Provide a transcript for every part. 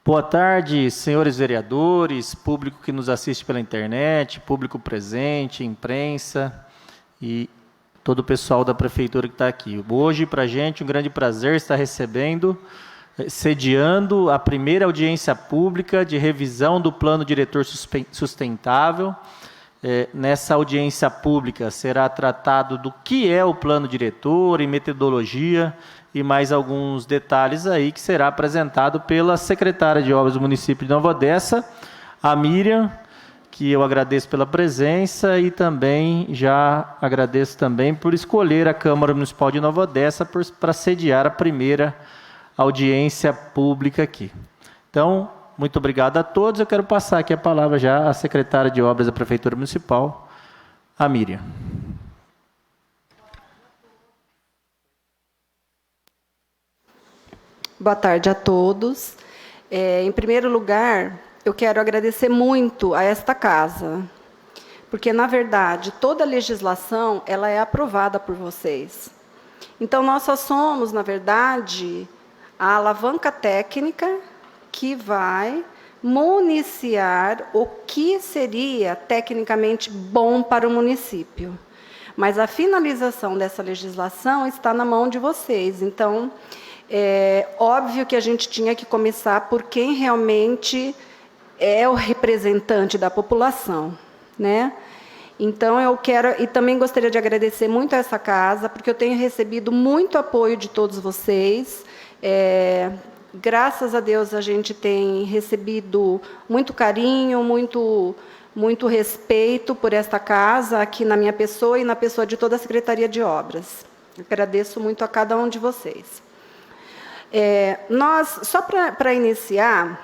Boa tarde, senhores vereadores, público que nos assiste pela internet, público presente, imprensa e todo o pessoal da prefeitura que está aqui. Hoje, para a gente, um grande prazer estar sediando a primeira audiência pública de revisão do Plano Diretor Sustentável. Nessa audiência pública será tratado do que é o Plano Diretor e metodologia e mais alguns detalhes aí que será apresentado pela secretária de Obras do município de Nova Odessa, a Miriam, que eu agradeço pela presença e também já agradeço também por escolher a Câmara Municipal de Nova Odessa para sediar a primeira audiência pública aqui. Então, muito obrigado a todos. Eu quero passar aqui a palavra já à secretária de Obras da Prefeitura Municipal, a Miriam. Boa tarde a todos. Em primeiro lugar, eu quero agradecer muito a esta casa, porque, na verdade, toda a legislação ela é aprovada por vocês. Então, nós só somos, na verdade, a alavanca técnica que vai municiar o que seria tecnicamente bom para o município. Mas a finalização dessa legislação está na mão de vocês. Então, é óbvio que a gente tinha que começar por quem realmente é o representante da população, né? Então, eu quero, e também gostaria de agradecer muito a essa casa, porque eu tenho recebido muito apoio de todos vocês. Graças a Deus, a gente tem recebido muito carinho, muito respeito por esta casa, aqui na minha pessoa e na pessoa de toda a Secretaria de Obras. Agradeço muito a cada um de vocês. Só para iniciar,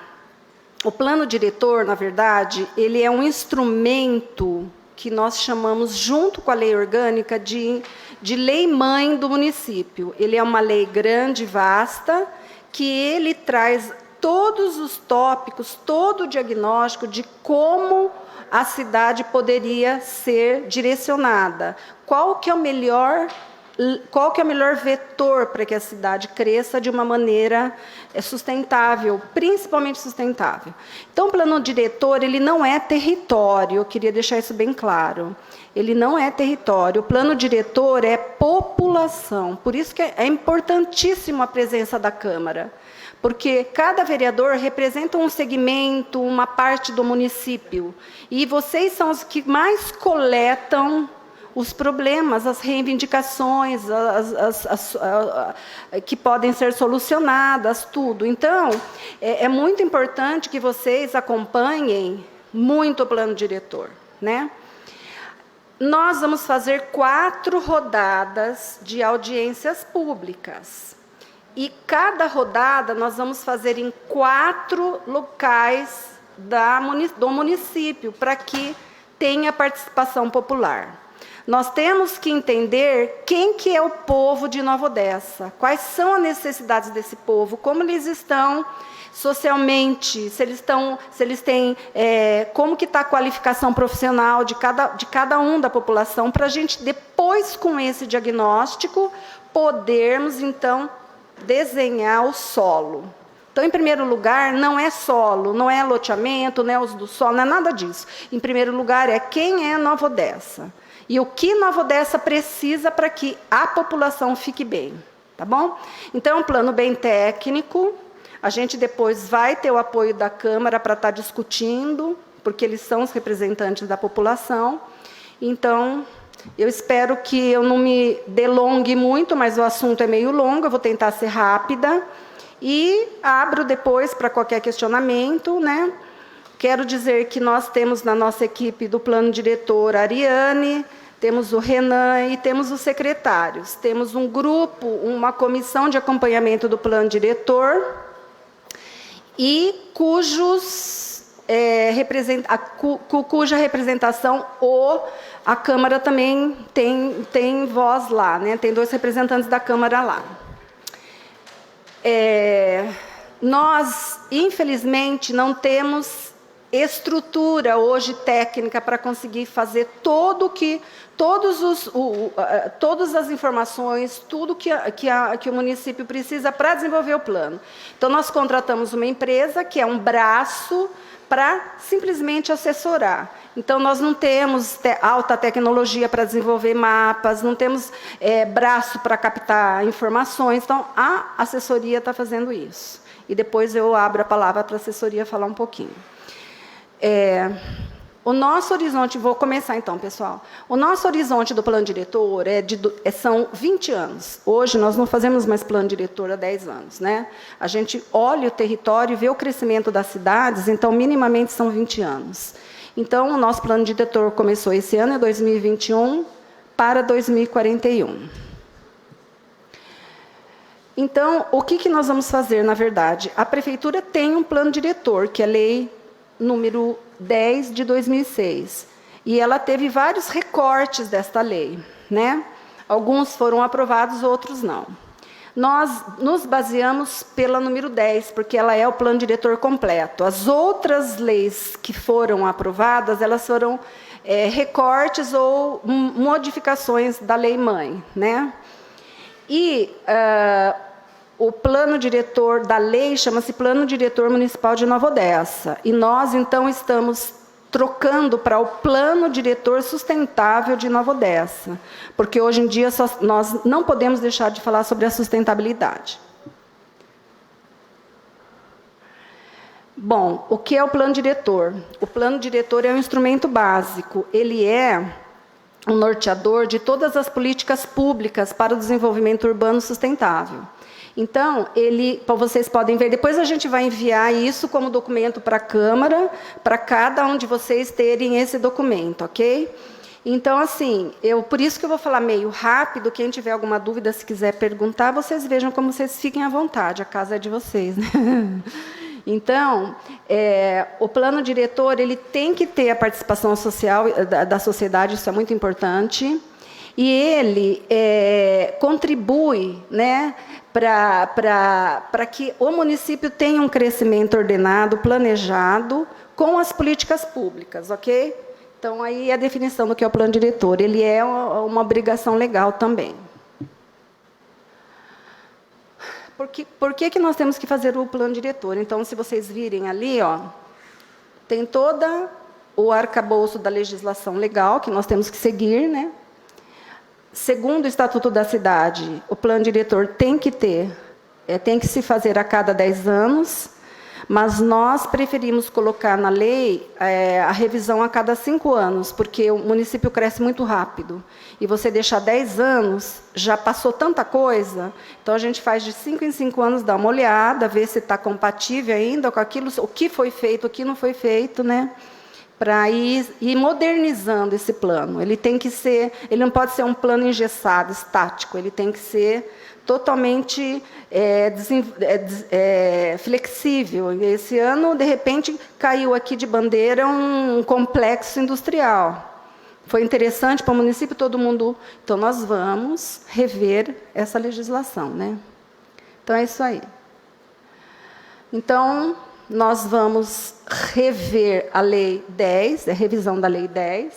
o plano diretor, na verdade, ele é um instrumento que nós chamamos, junto com a lei orgânica, de lei-mãe do município. Ele é uma lei grande, vasta, que ele traz todos os tópicos, todo o diagnóstico de como a cidade poderia ser direcionada. Qual que é o melhor vetor para que a cidade cresça de uma maneira sustentável, principalmente sustentável. Então, o plano diretor, ele não é território, eu queria deixar isso bem claro. Ele não é território, o plano diretor é população. Por isso que é importantíssimo a presença da Câmara, porque cada vereador representa um segmento, uma parte do município, e vocês são os que mais coletam os problemas, as reivindicações, que podem ser solucionadas, tudo. Então, é muito importante que vocês acompanhem muito o plano diretor, né? Nós vamos fazer 4 rodadas de audiências públicas. E cada rodada nós vamos fazer em 4 locais do município, para que tenha participação popular. Nós temos que entender quem que é o povo de Nova Odessa, quais são as necessidades desse povo, como eles estão socialmente, se eles têm, como que está a qualificação profissional de cada um da população, para a gente, depois, com esse diagnóstico, podermos, então, desenhar o solo. Então, em primeiro lugar, não é solo, não é loteamento, não é uso do solo, não é nada disso. Em primeiro lugar, é quem é Nova Odessa. E o que Nova Odessa precisa para que a população fique bem, tá bom? Então, é um plano bem técnico. A gente depois vai ter o apoio da Câmara para estar discutindo, porque eles são os representantes da população. Então, eu espero que eu não me delongue muito, mas o assunto é meio longo, eu vou tentar ser rápida. E abro depois para qualquer questionamento, né? Quero dizer que nós temos na nossa equipe do plano diretor a Ariane, temos o Renan e temos os secretários. Temos um grupo, uma comissão de acompanhamento do plano diretor, e cuja representação a Câmara também tem voz lá, né? Tem 2 representantes da Câmara lá. Nós, infelizmente, não temos estrutura hoje técnica para conseguir fazer todas as informações, tudo que o município precisa para desenvolver o plano. Então, nós contratamos uma empresa que é um braço para simplesmente assessorar. Então, nós não temos alta tecnologia para desenvolver mapas, não temos braço para captar informações. Então, a assessoria está fazendo isso. E depois eu abro a palavra para a assessoria falar um pouquinho. O nosso horizonte, vou começar então, pessoal. O nosso horizonte do plano diretor são 20 anos. Hoje nós não fazemos mais plano diretor há 10 anos, né? A gente olha o território e vê o crescimento das cidades, então minimamente são 20 anos. Então, o nosso plano diretor começou esse ano, é 2021, para 2041. Então, o que nós vamos fazer, na verdade? A prefeitura tem um plano diretor, que é a lei número 10 de 2006. E ela teve vários recortes desta lei, né? Alguns foram aprovados, outros não. Nós nos baseamos pela número 10, porque ela é o plano diretor completo. As outras leis que foram aprovadas, elas foram recortes ou modificações da lei-mãe, né? E o plano diretor da lei chama-se Plano Diretor Municipal de Nova Odessa. E nós, então, estamos trocando para o Plano Diretor Sustentável de Nova Odessa. Porque, hoje em dia, nós não podemos deixar de falar sobre a sustentabilidade. Bom, o que é o plano diretor? O plano diretor é um instrumento básico. Ele é um norteador de todas as políticas públicas para o desenvolvimento urbano sustentável. Então, vocês podem ver, depois a gente vai enviar isso como documento para a Câmara, para cada um de vocês terem esse documento, ok? Então, assim, por isso que eu vou falar meio rápido, quem tiver alguma dúvida, se quiser perguntar, vocês vejam como vocês fiquem à vontade, a casa é de vocês, né? Então, o plano diretor ele tem que ter a participação social da sociedade, isso é muito importante, e ele contribui, né, para que o município tenha um crescimento ordenado, planejado, com as políticas públicas, ok? Então, aí é a definição do que é o plano diretor. Ele é uma obrigação legal também. Por que nós temos que fazer o plano diretor? Então, se vocês virem ali, ó, tem todo o arcabouço da legislação legal que nós temos que seguir, né? Segundo o Estatuto da Cidade, o plano diretor tem que se fazer a cada 10 anos, mas nós preferimos colocar na lei a revisão a cada 5 anos, porque o município cresce muito rápido. E você deixar 10 anos, já passou tanta coisa, então a gente faz de 5 em 5 anos, dá uma olhada, ver se está compatível ainda com aquilo, o que foi feito, o que não foi feito, né? Para ir modernizando esse plano. Ele não pode ser um plano engessado, estático, ele tem que ser totalmente flexível. Esse ano, de repente, caiu aqui de bandeira um complexo industrial. Foi interessante para o município, todo mundo... Então, nós vamos rever essa legislação, né? Então, é isso aí. Então, nós vamos rever a Lei 10, a revisão da Lei 10,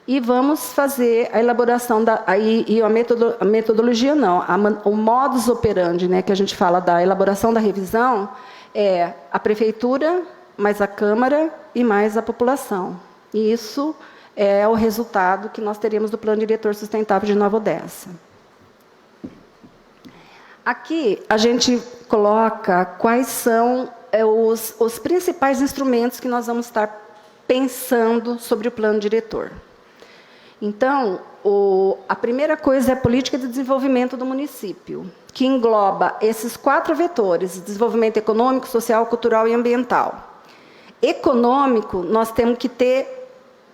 e vamos fazer a elaboração a metodologia não, o modus operandi, né, que a gente fala da elaboração da revisão, é a prefeitura, mais a Câmara e mais a população. E isso é o resultado que nós teremos do Plano Diretor Sustentável de Nova Odessa. Aqui a gente coloca quais são os principais instrumentos que nós vamos estar pensando sobre o plano diretor. Então, a primeira coisa é a política de desenvolvimento do município, que engloba esses 4 vetores: desenvolvimento econômico, social, cultural e ambiental. Econômico, nós temos que ter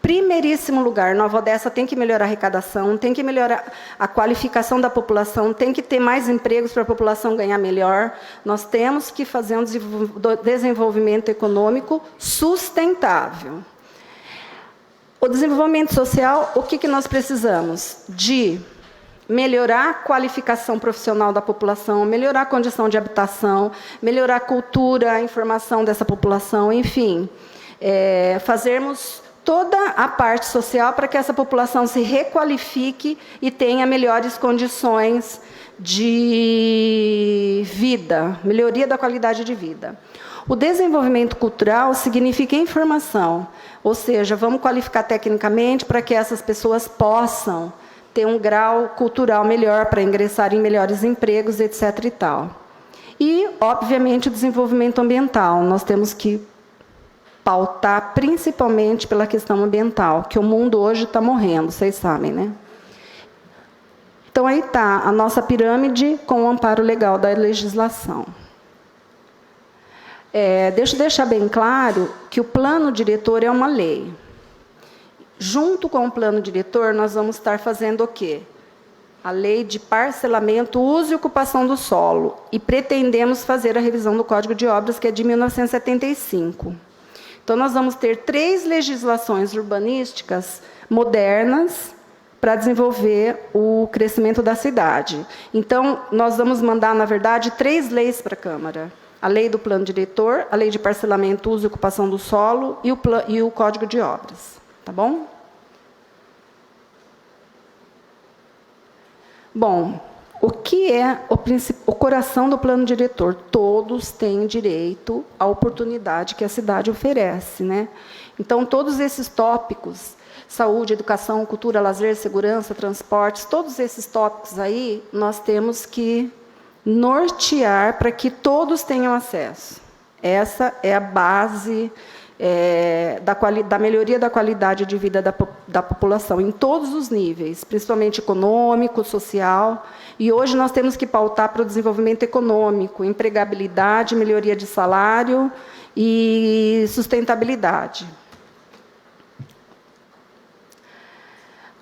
primeiríssimo lugar. Nova Odessa tem que melhorar a arrecadação, tem que melhorar a qualificação da população, tem que ter mais empregos para a população ganhar melhor. Nós temos que fazer um desenvolvimento econômico sustentável. O desenvolvimento social, o que nós precisamos? De melhorar a qualificação profissional da população, melhorar a condição de habitação, melhorar a cultura, a informação dessa população, enfim. fazermos toda a parte social para que essa população se requalifique e tenha melhores condições de vida, melhoria da qualidade de vida. O desenvolvimento cultural significa informação, ou seja, vamos qualificar tecnicamente para que essas pessoas possam ter um grau cultural melhor para ingressar em melhores empregos, etc. e tal. E, obviamente, o desenvolvimento ambiental. Nós temos que pautar principalmente pela questão ambiental, que o mundo hoje está morrendo, vocês sabem, né? Então, aí está a nossa pirâmide com o amparo legal da legislação. Deixa eu deixar bem claro que o plano diretor é uma lei. Junto com o plano diretor, nós vamos estar fazendo o quê? A lei de parcelamento, uso e ocupação do solo. E pretendemos fazer a revisão do Código de Obras, que é de 1975. Então, nós vamos ter 3 legislações urbanísticas modernas para desenvolver o crescimento da cidade. Então, nós vamos mandar, na verdade, 3 leis para a Câmara. A lei do plano diretor, a lei de parcelamento, uso e ocupação do solo e o Código de Obras. Tá bom? Bom, o que é o coração do plano diretor? Todos têm direito à oportunidade que a cidade oferece, né? Então, todos esses tópicos, saúde, educação, cultura, lazer, segurança, transportes, todos esses tópicos aí, nós temos que nortear para que todos tenham acesso. Essa é a base da melhoria da qualidade de vida da população, em todos os níveis, principalmente econômico, social. E hoje nós temos que pautar para o desenvolvimento econômico, empregabilidade, melhoria de salário e sustentabilidade.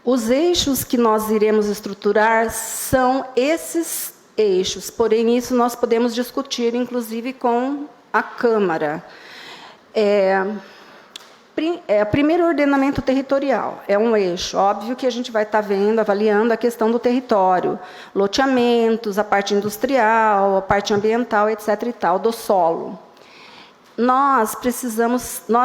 Os eixos que nós iremos estruturar são esses eixos, porém, isso nós podemos discutir, inclusive, com a Câmara. Primeiro, ordenamento territorial. É um eixo. Óbvio que a gente vai estar vendo, avaliando a questão do território, loteamentos, a parte industrial, a parte ambiental, etc. e tal, do solo. Nós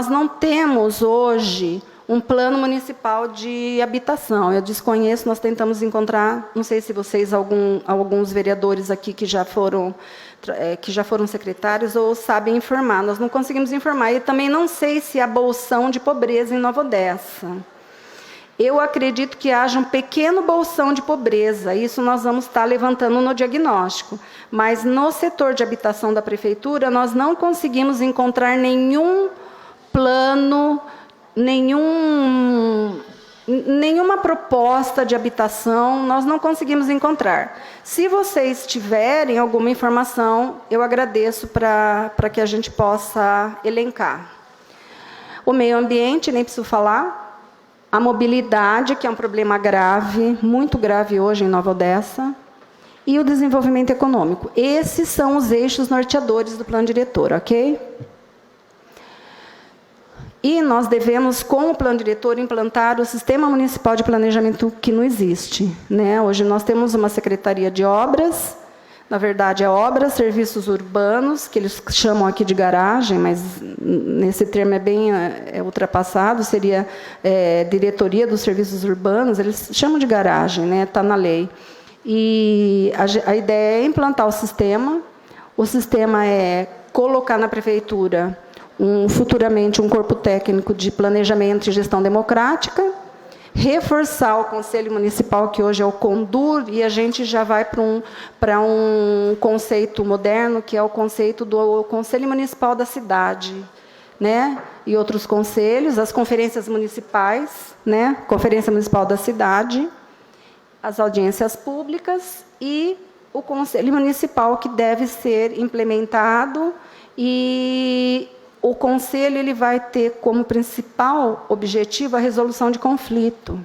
não temos hoje um plano municipal de habitação. Eu desconheço, nós tentamos encontrar, não sei se vocês, alguns vereadores aqui que já foram secretários ou sabem informar. Nós não conseguimos informar. E também não sei se há bolsão de pobreza em Nova Odessa. Eu acredito que haja um pequeno bolsão de pobreza. Isso nós vamos estar levantando no diagnóstico. Mas no setor de habitação da prefeitura, nós não conseguimos encontrar nenhum plano, nenhuma proposta de habitação, nós não conseguimos encontrar. Se vocês tiverem alguma informação, eu agradeço para que a gente possa elencar. O meio ambiente, nem preciso falar. A mobilidade, que é um problema grave, muito grave hoje em Nova Odessa. E o desenvolvimento econômico. Esses são os eixos norteadores do plano diretor, ok? E nós devemos, com o plano diretor, implantar o sistema municipal de planejamento que não existe, né? Hoje nós temos uma secretaria de obras, na verdade é obras, serviços urbanos, que eles chamam aqui de garagem, mas nesse termo é bem ultrapassado, seria diretoria dos serviços urbanos, eles chamam de garagem, né? Está na lei. E a ideia é implantar o sistema é colocar na prefeitura futuramente um corpo técnico de planejamento e gestão democrática, reforçar o Conselho Municipal, que hoje é o CONDUR, e a gente já vai para um conceito moderno, que é o conceito do Conselho Municipal da Cidade, né? E outros conselhos, as conferências municipais, né? Conferência Municipal da Cidade, as audiências públicas e o Conselho Municipal, que deve ser implementado, e o Conselho ele vai ter como principal objetivo a resolução de conflito.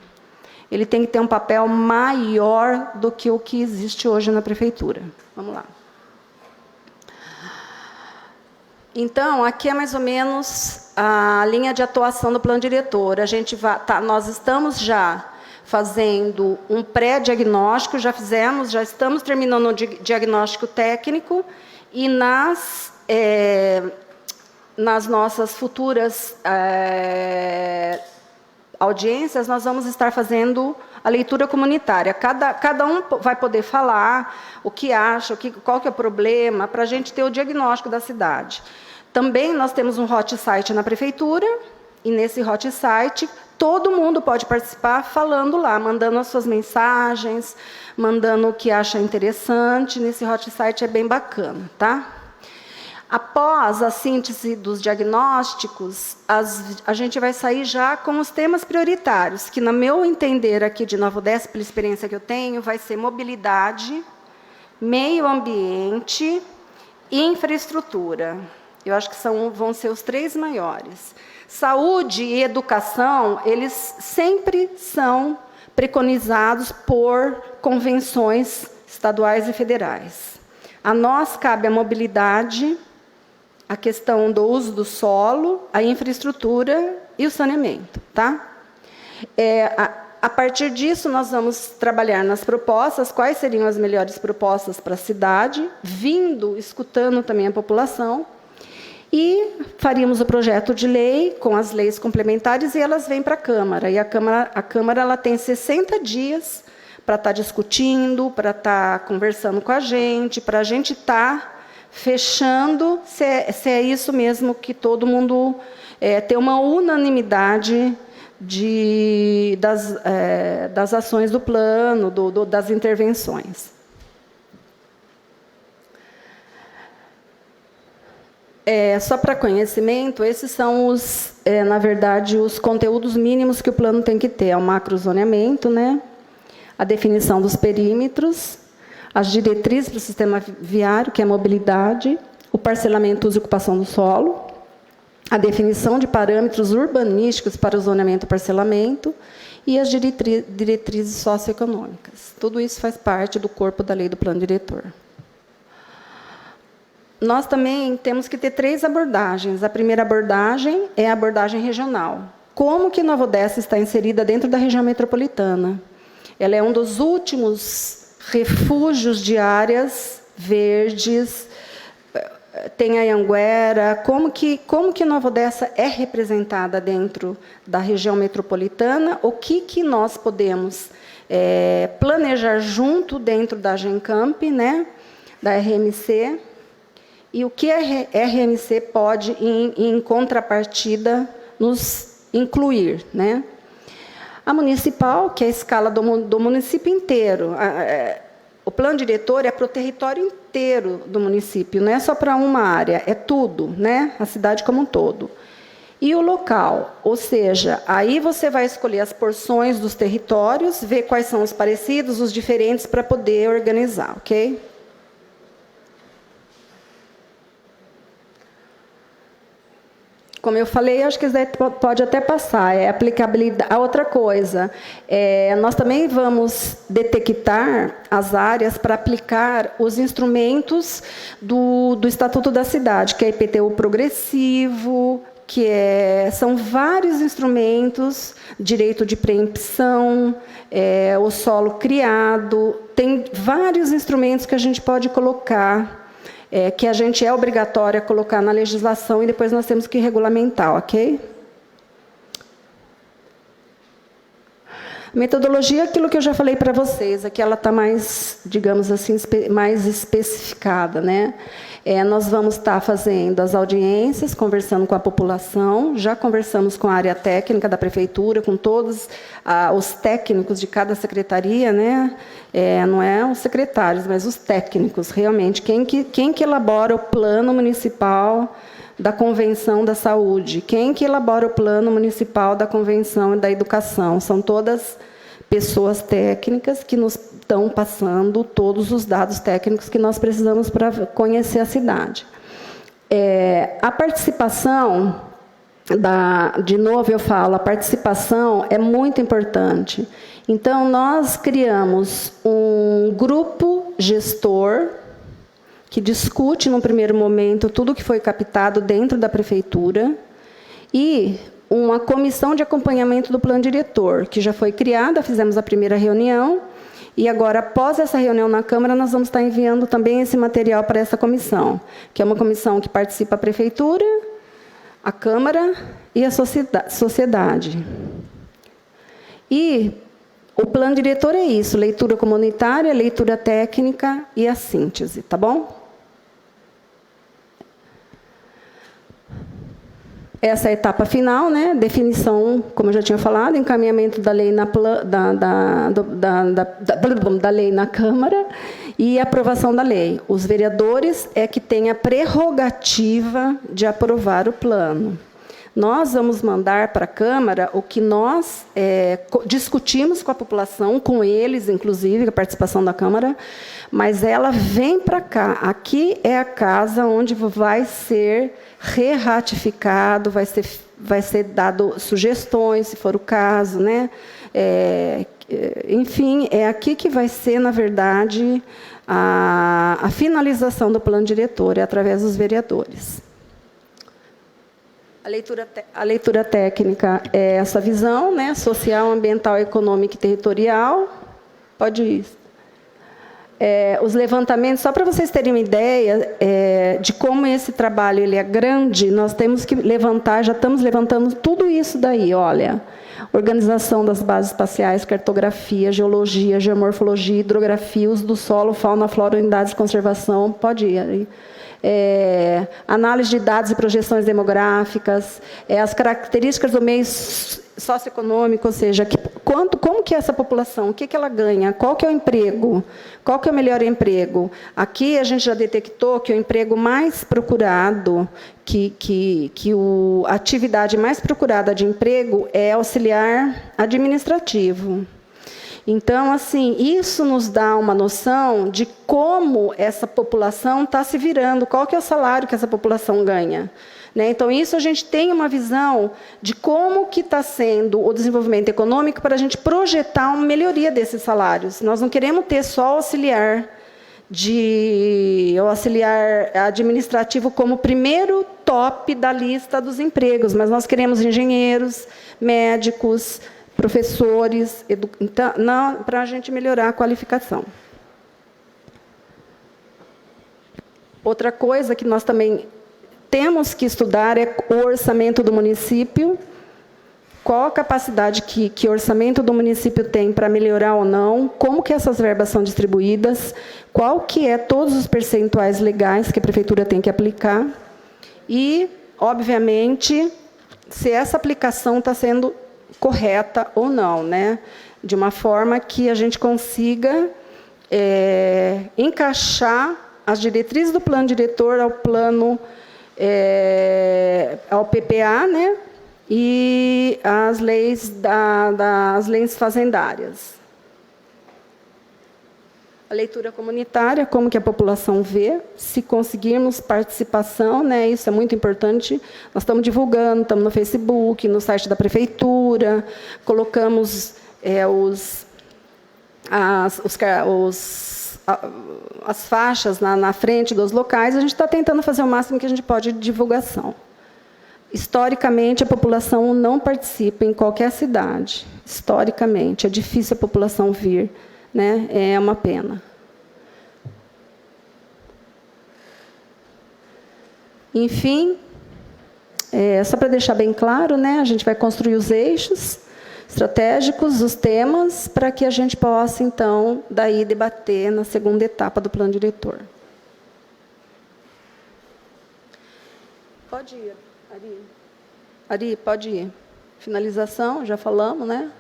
Ele tem que ter um papel maior do que o que existe hoje na prefeitura. Vamos lá. Então, aqui é mais ou menos a linha de atuação do plano diretor. Nós estamos já fazendo um pré-diagnóstico, já estamos terminando o diagnóstico técnico, e nas nossas futuras audiências, nós vamos estar fazendo a leitura comunitária. Cada um vai poder falar o que acha, qual que é o problema, para a gente ter o diagnóstico da cidade. Também nós temos um hot site na prefeitura, e nesse hot site todo mundo pode participar falando lá, mandando as suas mensagens, mandando o que acha interessante. Nesse hot site é bem bacana, tá? Após a síntese dos diagnósticos, a gente vai sair já com os temas prioritários, que, no meu entender aqui de Nova Odessa, pela experiência que eu tenho, vai ser mobilidade, meio ambiente e infraestrutura. Eu acho que vão ser os 3 maiores. Saúde e educação, eles sempre são preconizados por convenções estaduais e federais. A nós cabe a mobilidade, a questão do uso do solo, a infraestrutura e o saneamento, tá? A partir disso, nós vamos trabalhar nas propostas, quais seriam as melhores propostas para a cidade, escutando também a população, e faríamos o projeto de lei com as leis complementares e elas vêm para a Câmara. E a Câmara ela tem 60 dias para estar discutindo, para estar conversando com a gente, para a gente estar fechando se é isso mesmo que todo mundo ter uma unanimidade das ações do plano, das intervenções. Só para conhecimento, esses são, na verdade, os conteúdos mínimos que o plano tem que ter. É o macrozoneamento, né? A definição dos perímetros, as diretrizes para o sistema viário, que é a mobilidade, o parcelamento, uso e ocupação do solo, a definição de parâmetros urbanísticos para o zoneamento e parcelamento e as diretrizes socioeconômicas. Tudo isso faz parte do corpo da lei do plano diretor. Nós também temos que ter 3 abordagens. A primeira abordagem é a abordagem regional. Como que Nova Odessa está inserida dentro da região metropolitana? Ela é um dos últimos refúgios de áreas verdes, tem a Anhanguera. Como que Nova Odessa é representada dentro da região metropolitana? O que nós podemos planejar junto dentro da Gencamp, né, da RMC, e o que a RMC pode, em contrapartida, nos incluir, né? A municipal, que é a escala do município inteiro. O plano diretor é para o território inteiro do município, não é só para uma área, é tudo, né? A cidade como um todo. E o local, ou seja, aí você vai escolher as porções dos territórios, ver quais são os parecidos, os diferentes, para poder organizar, ok? Como eu falei, acho que isso daí pode até passar, é aplicabilidade. A outra coisa, nós também vamos detectar as áreas para aplicar os instrumentos do Estatuto da Cidade, que é IPTU progressivo, são vários instrumentos, direito de preempção, o solo criado, tem vários instrumentos que a gente pode colocar, que a gente é obrigatório a colocar na legislação e depois nós temos que regulamentar, ok? Metodologia, aquilo que eu já falei para vocês, aqui ela está mais, digamos assim, mais especificada, né? Nós vamos estar fazendo as audiências, conversando com a população, já conversamos com a área técnica da prefeitura, com todos os técnicos de cada secretaria, né? Não é os secretários, mas os técnicos, realmente, quem que elabora o plano municipal da Convenção da Saúde, quem que elabora o plano municipal da Convenção da Educação, são todas pessoas técnicas que nos estão passando todos os dados técnicos que nós precisamos para conhecer a cidade. A participação, de novo eu falo, a participação é muito importante. Então, nós criamos um grupo gestor que discute, no primeiro momento, tudo que foi captado dentro da prefeitura e uma comissão de acompanhamento do plano diretor, que já foi criada, fizemos a primeira reunião, e agora, após essa reunião na Câmara, nós vamos estar enviando também esse material para essa comissão, que é uma comissão que participa a prefeitura, a Câmara e a sociedade. E o plano diretor é isso, leitura comunitária, leitura técnica e a síntese, tá bom? Essa é a etapa final, né? Definição, como eu já tinha falado, encaminhamento da lei da lei na Câmara e aprovação da lei. Os vereadores é que têm a prerrogativa de aprovar o plano. Nós vamos mandar para a Câmara o que nós discutimos com a população, com eles, inclusive, a participação da Câmara, mas ela vem para cá. Aqui é a casa onde vai ser re-ratificado, vai ser dado sugestões, se for o caso, né? Enfim, é aqui que vai ser, na verdade, a finalização do plano diretor, é através dos vereadores. A leitura técnica é essa visão, né? Social, ambiental, econômica e territorial. Pode ir. Os levantamentos, só para vocês terem uma ideia de como esse trabalho ele é grande, nós temos que levantar, já estamos levantando tudo isso daí, olha. Organização das bases espaciais, cartografia, geologia, geomorfologia, hidrografia, uso do solo, fauna, flora, unidades de conservação, pode ir aí. Análise de dados e projeções demográficas, as características do meio socioeconômico, ou seja, como que é essa população, o que ela ganha, qual que é o emprego, qual que é o melhor emprego. Aqui a gente já detectou que o emprego mais procurado, a atividade mais procurada de emprego é auxiliar administrativo. Então, assim, isso nos dá uma noção de como essa população está se virando, qual que é o salário que essa população ganha. Né? Então, isso a gente tem uma visão de como que está sendo o desenvolvimento econômico para a gente projetar uma melhoria desses salários. Nós não queremos ter só auxiliar administrativo como primeiro top da lista dos empregos, mas nós queremos engenheiros, médicos, professores, então, para a gente melhorar a qualificação. Outra coisa que nós também temos que estudar é o orçamento do município, qual a capacidade que o orçamento do município tem para melhorar ou não, como que essas verbas são distribuídas, qual que é todos os percentuais legais que a prefeitura tem que aplicar e, obviamente, se essa aplicação está sendo correta ou não, né? De uma forma que a gente consiga encaixar as diretrizes do plano diretor ao plano, ao PPA, né? E as leis das leis fazendárias. A leitura comunitária, como que a população vê, se conseguirmos participação, né, isso é muito importante, nós estamos divulgando, estamos no Facebook, no site da Prefeitura, colocamos as faixas na frente dos locais, a gente está tentando fazer o máximo que a gente pode de divulgação. Historicamente, a população não participa em qualquer cidade, historicamente, é difícil a população vir. Né? É uma pena. Enfim, só para deixar bem claro, né, a gente vai construir os eixos estratégicos, os temas, para que a gente possa, então, daí debater na segunda etapa do plano diretor. Pode ir, Ari. Ari, pode ir. Finalização, já falamos, né?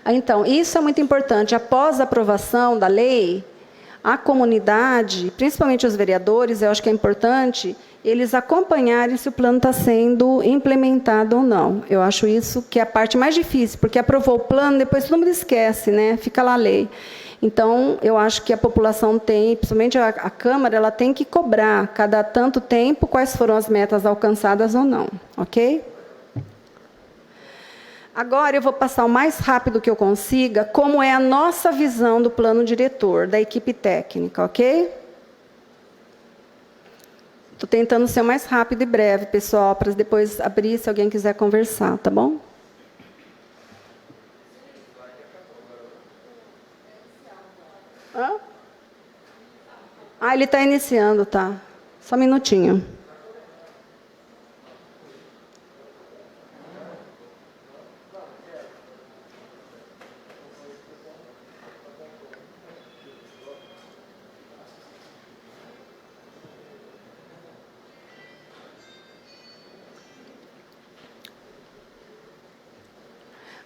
Então, isso é muito importante. Após a aprovação da lei, a comunidade, principalmente os vereadores, eu acho que é importante eles acompanharem se o plano está sendo implementado ou não. Eu acho isso que é a parte mais difícil, porque aprovou o plano, depois todo mundo esquece, né? Fica lá a lei. Então, eu acho que a população tem, principalmente a Câmara, ela tem que cobrar, cada tanto tempo, quais foram as metas alcançadas ou não. Ok? Agora eu vou passar o mais rápido que eu consiga, como é a nossa visão do plano diretor, da equipe técnica, ok? Estou tentando ser o mais rápido e breve, pessoal, para depois abrir se alguém quiser conversar, tá bom? Hã? Ele está iniciando, tá? Só um minutinho.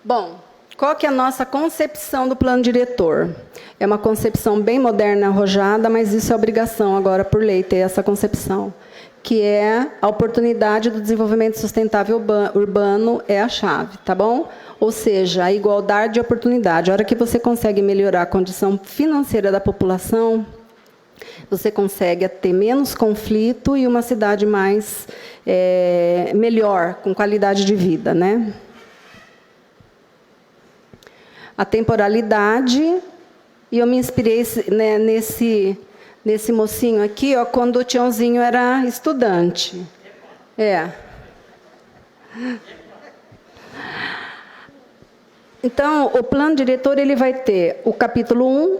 Bom, qual que é a nossa concepção do plano diretor? É uma concepção bem moderna, arrojada, mas isso é obrigação agora por lei ter essa concepção, que é a oportunidade do desenvolvimento sustentável urbano é a chave, tá bom? Ou seja, a igualdade de oportunidade. A hora que você consegue melhorar a condição financeira da população, você consegue ter menos conflito e uma cidade mais melhor, com qualidade de vida, né? A temporalidade, e eu me inspirei né, nesse mocinho aqui, ó, quando o Tiãozinho era estudante. Então, o plano diretor ele vai ter o capítulo 1,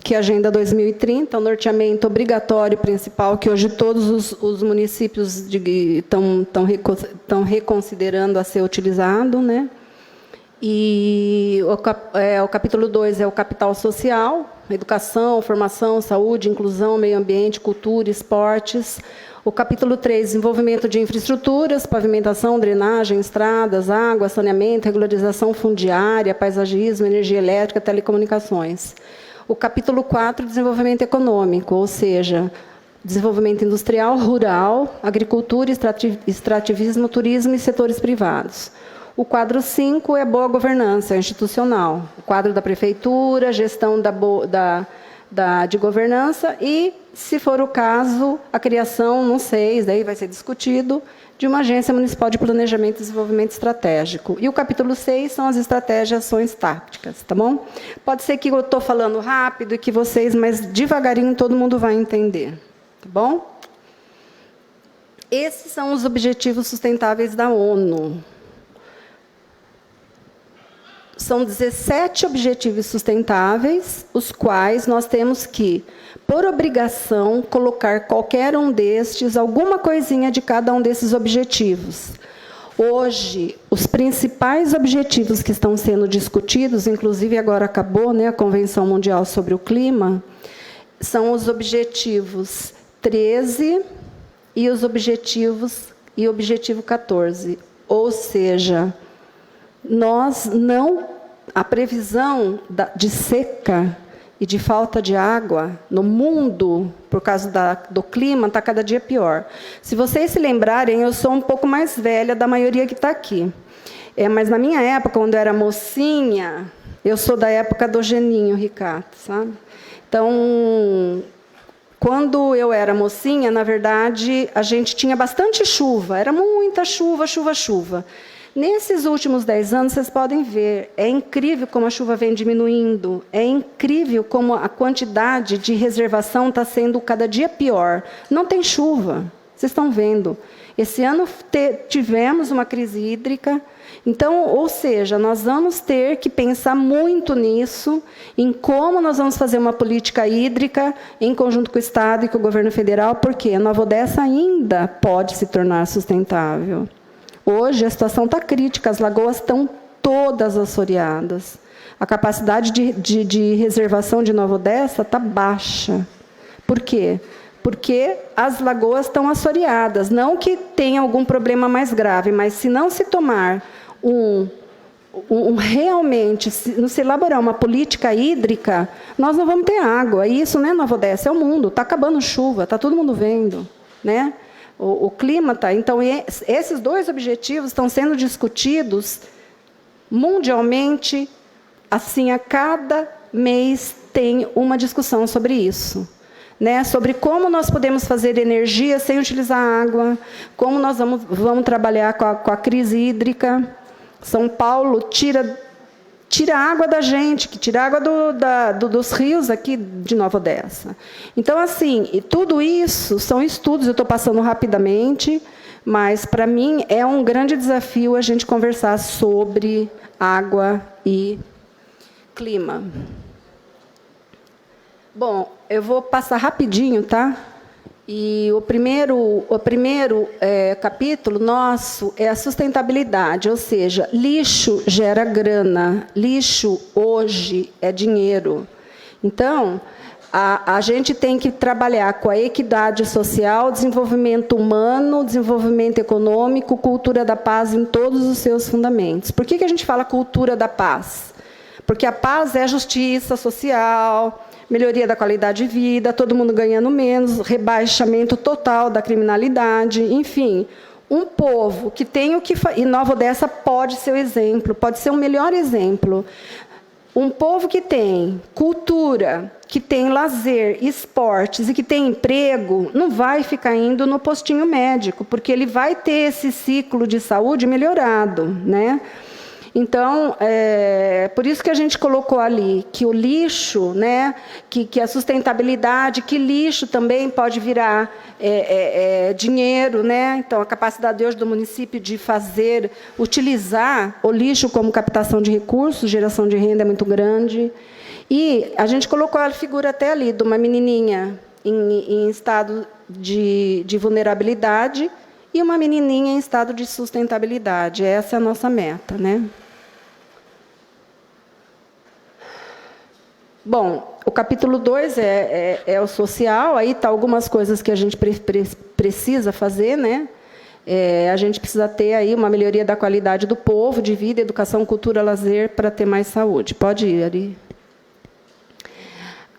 que é a Agenda 2030, o norteamento obrigatório principal, que hoje todos os municípios estão reconsiderando a ser utilizado, né? E o capítulo 2 é o capital social, educação, formação, saúde, inclusão, meio ambiente, cultura, esportes. O capítulo 3, desenvolvimento de infraestruturas, pavimentação, drenagem, estradas, água, saneamento, regularização fundiária, paisagismo, energia elétrica, telecomunicações. O capítulo 4, desenvolvimento econômico, ou seja, desenvolvimento industrial, rural, agricultura, extrativismo, turismo e setores privados. O quadro 5 é boa governança institucional. O quadro da prefeitura, gestão de governança e, se for o caso, a criação, não sei, daí vai ser discutido, de uma agência municipal de planejamento e desenvolvimento estratégico. E o capítulo 6 são as estratégias e ações táticas, tá bom? Pode ser que eu estou falando rápido e que vocês, mas devagarinho todo mundo vai entender, tá bom? Esses são os objetivos sustentáveis da ONU. São 17 objetivos sustentáveis, os quais nós temos que, por obrigação, colocar qualquer um destes, alguma coisinha de cada um desses objetivos. Hoje, os principais objetivos que estão sendo discutidos, inclusive agora acabou, né, a Convenção Mundial sobre o Clima, são os objetivos 13 e o objetivo 14. Ou seja, a previsão de seca e de falta de água no mundo, por causa do clima, está cada dia pior. Se vocês se lembrarem, eu sou um pouco mais velha da maioria que está aqui. Mas na minha época, quando eu era mocinha, eu sou da época do Geninho Ricato, sabe? Então, quando eu era mocinha, na verdade, a gente tinha bastante chuva, era muita chuva, chuva, chuva. Nesses últimos 10 anos, vocês podem ver, é incrível como a chuva vem diminuindo, é incrível como a quantidade de reservação está sendo cada dia pior. Não tem chuva, vocês estão vendo. Esse ano tivemos uma crise hídrica, então, ou seja, nós vamos ter que pensar muito nisso, em como nós vamos fazer uma política hídrica em conjunto com o Estado e com o governo federal, porque a Nova Odessa ainda pode se tornar sustentável. Hoje, a situação está crítica, as lagoas estão todas assoreadas. A capacidade de reservação de Nova Odessa está baixa. Por quê? Porque as lagoas estão assoreadas. Não que tenha algum problema mais grave, mas se não se tomar realmente, se não se elaborar uma política hídrica, nós não vamos ter água. E isso não é Nova Odessa, é o mundo. Está acabando chuva, está todo mundo vendo, né? O clima está... Então, esses dois objetivos estão sendo discutidos mundialmente, assim, a cada mês tem uma discussão sobre isso, né? Sobre como nós podemos fazer energia sem utilizar água, como nós vamos trabalhar com a crise hídrica. São Paulo tira a água da gente, que tira a água dos rios aqui de Nova Odessa. Então, assim, e tudo isso são estudos, eu estou passando rapidamente, mas, para mim, é um grande desafio a gente conversar sobre água e clima. Bom, eu vou passar rapidinho, tá? E o primeiro capítulo nosso é a sustentabilidade, ou seja, lixo gera grana, lixo hoje é dinheiro. Então, a gente tem que trabalhar com a equidade social, desenvolvimento humano, desenvolvimento econômico, cultura da paz em todos os seus fundamentos. Por que a gente fala cultura da paz? Porque a paz é justiça social, melhoria da qualidade de vida, todo mundo ganhando menos, rebaixamento total da criminalidade, enfim. Um povo que tem o que... E Nova Odessa pode ser o exemplo, pode ser o melhor exemplo. Um povo que tem cultura, que tem lazer, esportes e que tem emprego, não vai ficar indo no postinho médico, porque ele vai ter esse ciclo de saúde melhorado, né? Então, por isso que a gente colocou ali que o lixo, né, que a sustentabilidade, que lixo também pode virar dinheiro, né? Então, a capacidade de hoje do município de utilizar o lixo como captação de recursos, geração de renda é muito grande. E a gente colocou a figura até ali de uma menininha em estado de vulnerabilidade e uma menininha em estado de sustentabilidade. Essa é a nossa meta, né? Bom, o capítulo 2 é o social, aí está algumas coisas que a gente precisa fazer, né? A gente precisa ter aí uma melhoria da qualidade do povo, de vida, educação, cultura, lazer, para ter mais saúde. Pode ir ali.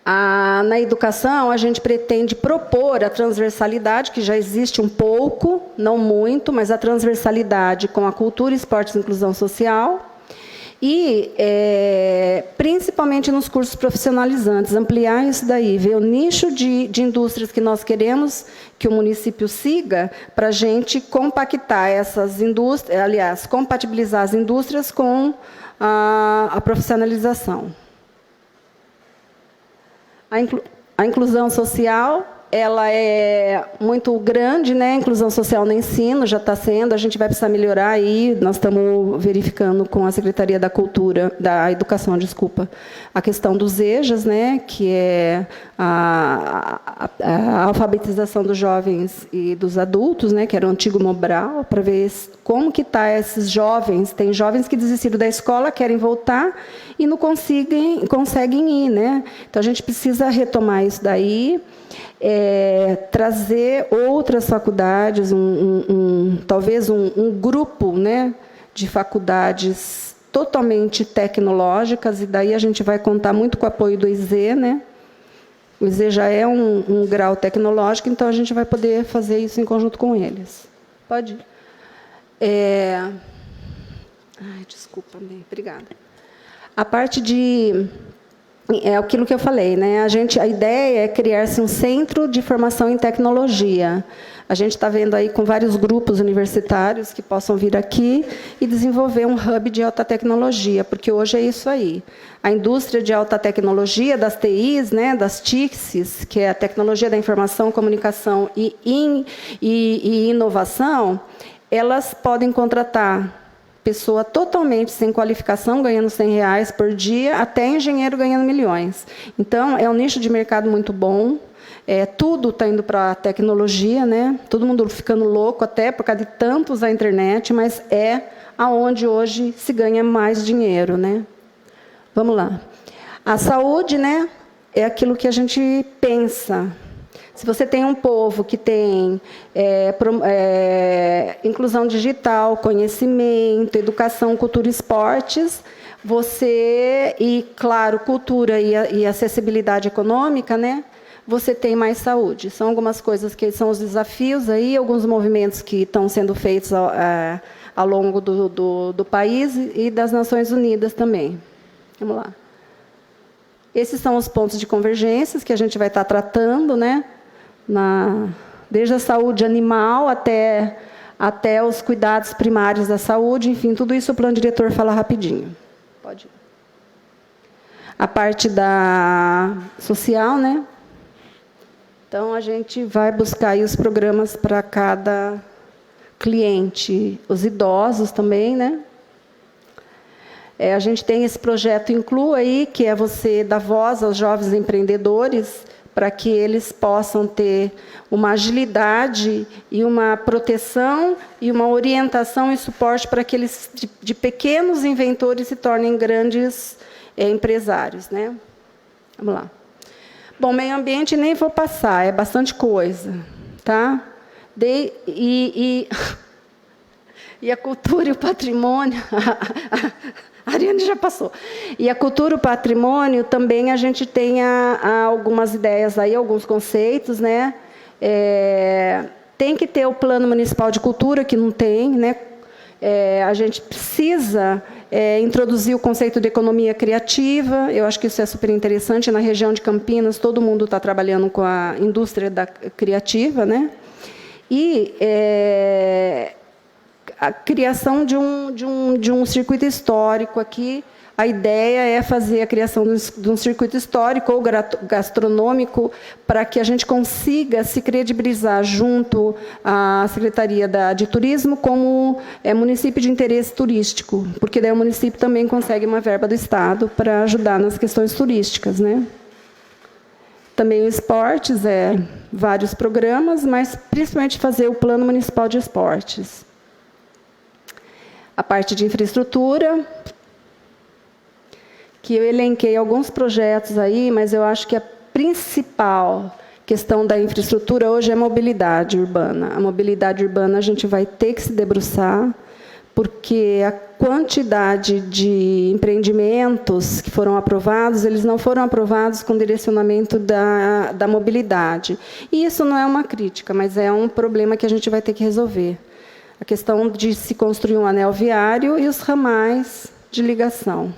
Na educação, a gente pretende propor a transversalidade, que já existe um pouco, não muito, mas a transversalidade com a cultura, esportes e inclusão social. E, principalmente nos cursos profissionalizantes, ampliar isso daí, ver o nicho de indústrias que nós queremos que o município siga, para a gente compactar essas indústrias, aliás, compatibilizar as indústrias com a profissionalização. A inclusão social, ela é muito grande, né? A inclusão social no ensino já está sendo, a gente vai precisar melhorar aí, nós estamos verificando com a Secretaria da Cultura, da Educação, desculpa, a questão dos EJAs, né? Que é a alfabetização dos jovens e dos adultos, né? Que era o antigo Mobral, para ver como que está esses jovens. Tem jovens que desistiram da escola, querem voltar e não conseguem ir, né? Então, a gente precisa retomar isso daí, trazer outras faculdades, talvez um grupo, né, de faculdades totalmente tecnológicas, e daí a gente vai contar muito com o apoio do IZ, né? O IZ já é um grau tecnológico, então a gente vai poder fazer isso em conjunto com eles. Pode ir. Desculpa, bem, obrigada. A parte de... É aquilo que eu falei, né? A ideia é criar-se um centro de formação em tecnologia. A gente está vendo aí com vários grupos universitários que possam vir aqui e desenvolver um hub de alta tecnologia, porque hoje é isso aí. A indústria de alta tecnologia, das TIs, né, das TICs, que é a tecnologia da informação, comunicação e inovação, elas podem contratar pessoa totalmente sem qualificação, ganhando R$100 por dia, até engenheiro ganhando milhões. Então, é um nicho de mercado muito bom. Tudo está indo para a tecnologia, né? Todo mundo ficando louco até por causa de tanto usar a internet, mas é aonde hoje se ganha mais dinheiro, né? Vamos lá. A saúde, né, é aquilo que a gente pensa. Se você tem um povo que tem inclusão digital, conhecimento, educação, cultura e esportes, e, claro, cultura e acessibilidade econômica, né, você tem mais saúde. São algumas coisas que são os desafios, aí, alguns movimentos que estão sendo feitos ao longo do país e das Nações Unidas também. Vamos lá. Esses são os pontos de convergência que a gente vai estar tratando, né? Desde a saúde animal até os cuidados primários da saúde, enfim, tudo isso o plano diretor fala rapidinho. Pode ir. A parte da social, né? Então, a gente vai buscar aí os programas para cada cliente, os idosos também, né? A gente tem esse projeto Inclua aí, que é você dar voz aos jovens empreendedores, para que eles possam ter uma agilidade e uma proteção e uma orientação e suporte para que eles, de pequenos inventores, se tornem grandes empresários, né? Vamos lá. Bom, meio ambiente nem vou passar, é bastante coisa, tá? E a cultura e o patrimônio... A Ariane já passou. E a cultura e o patrimônio, também a gente tem algumas ideias aí, alguns conceitos, né? Tem que ter o Plano Municipal de Cultura, que não tem, né? A gente precisa introduzir o conceito de economia criativa. Eu acho que isso é super interessante. Na região de Campinas, todo mundo está trabalhando com a indústria criativa, né? E a criação de um circuito histórico aqui. A ideia é fazer a criação de um circuito histórico ou gastronômico para que a gente consiga se credibilizar junto à Secretaria de Turismo como município de interesse turístico, porque daí o município também consegue uma verba do Estado para ajudar nas questões turísticas, né? Também o esportes, vários programas, mas principalmente fazer o Plano Municipal de Esportes. A parte de infraestrutura, que eu elenquei alguns projetos aí, mas eu acho que a principal questão da infraestrutura hoje é a mobilidade urbana. A mobilidade urbana a gente vai ter que se debruçar, porque a quantidade de empreendimentos que foram aprovados, eles não foram aprovados com direcionamento da mobilidade. E isso não é uma crítica, mas é um problema que a gente vai ter que resolver. A questão de se construir um anel viário e os ramais de ligação.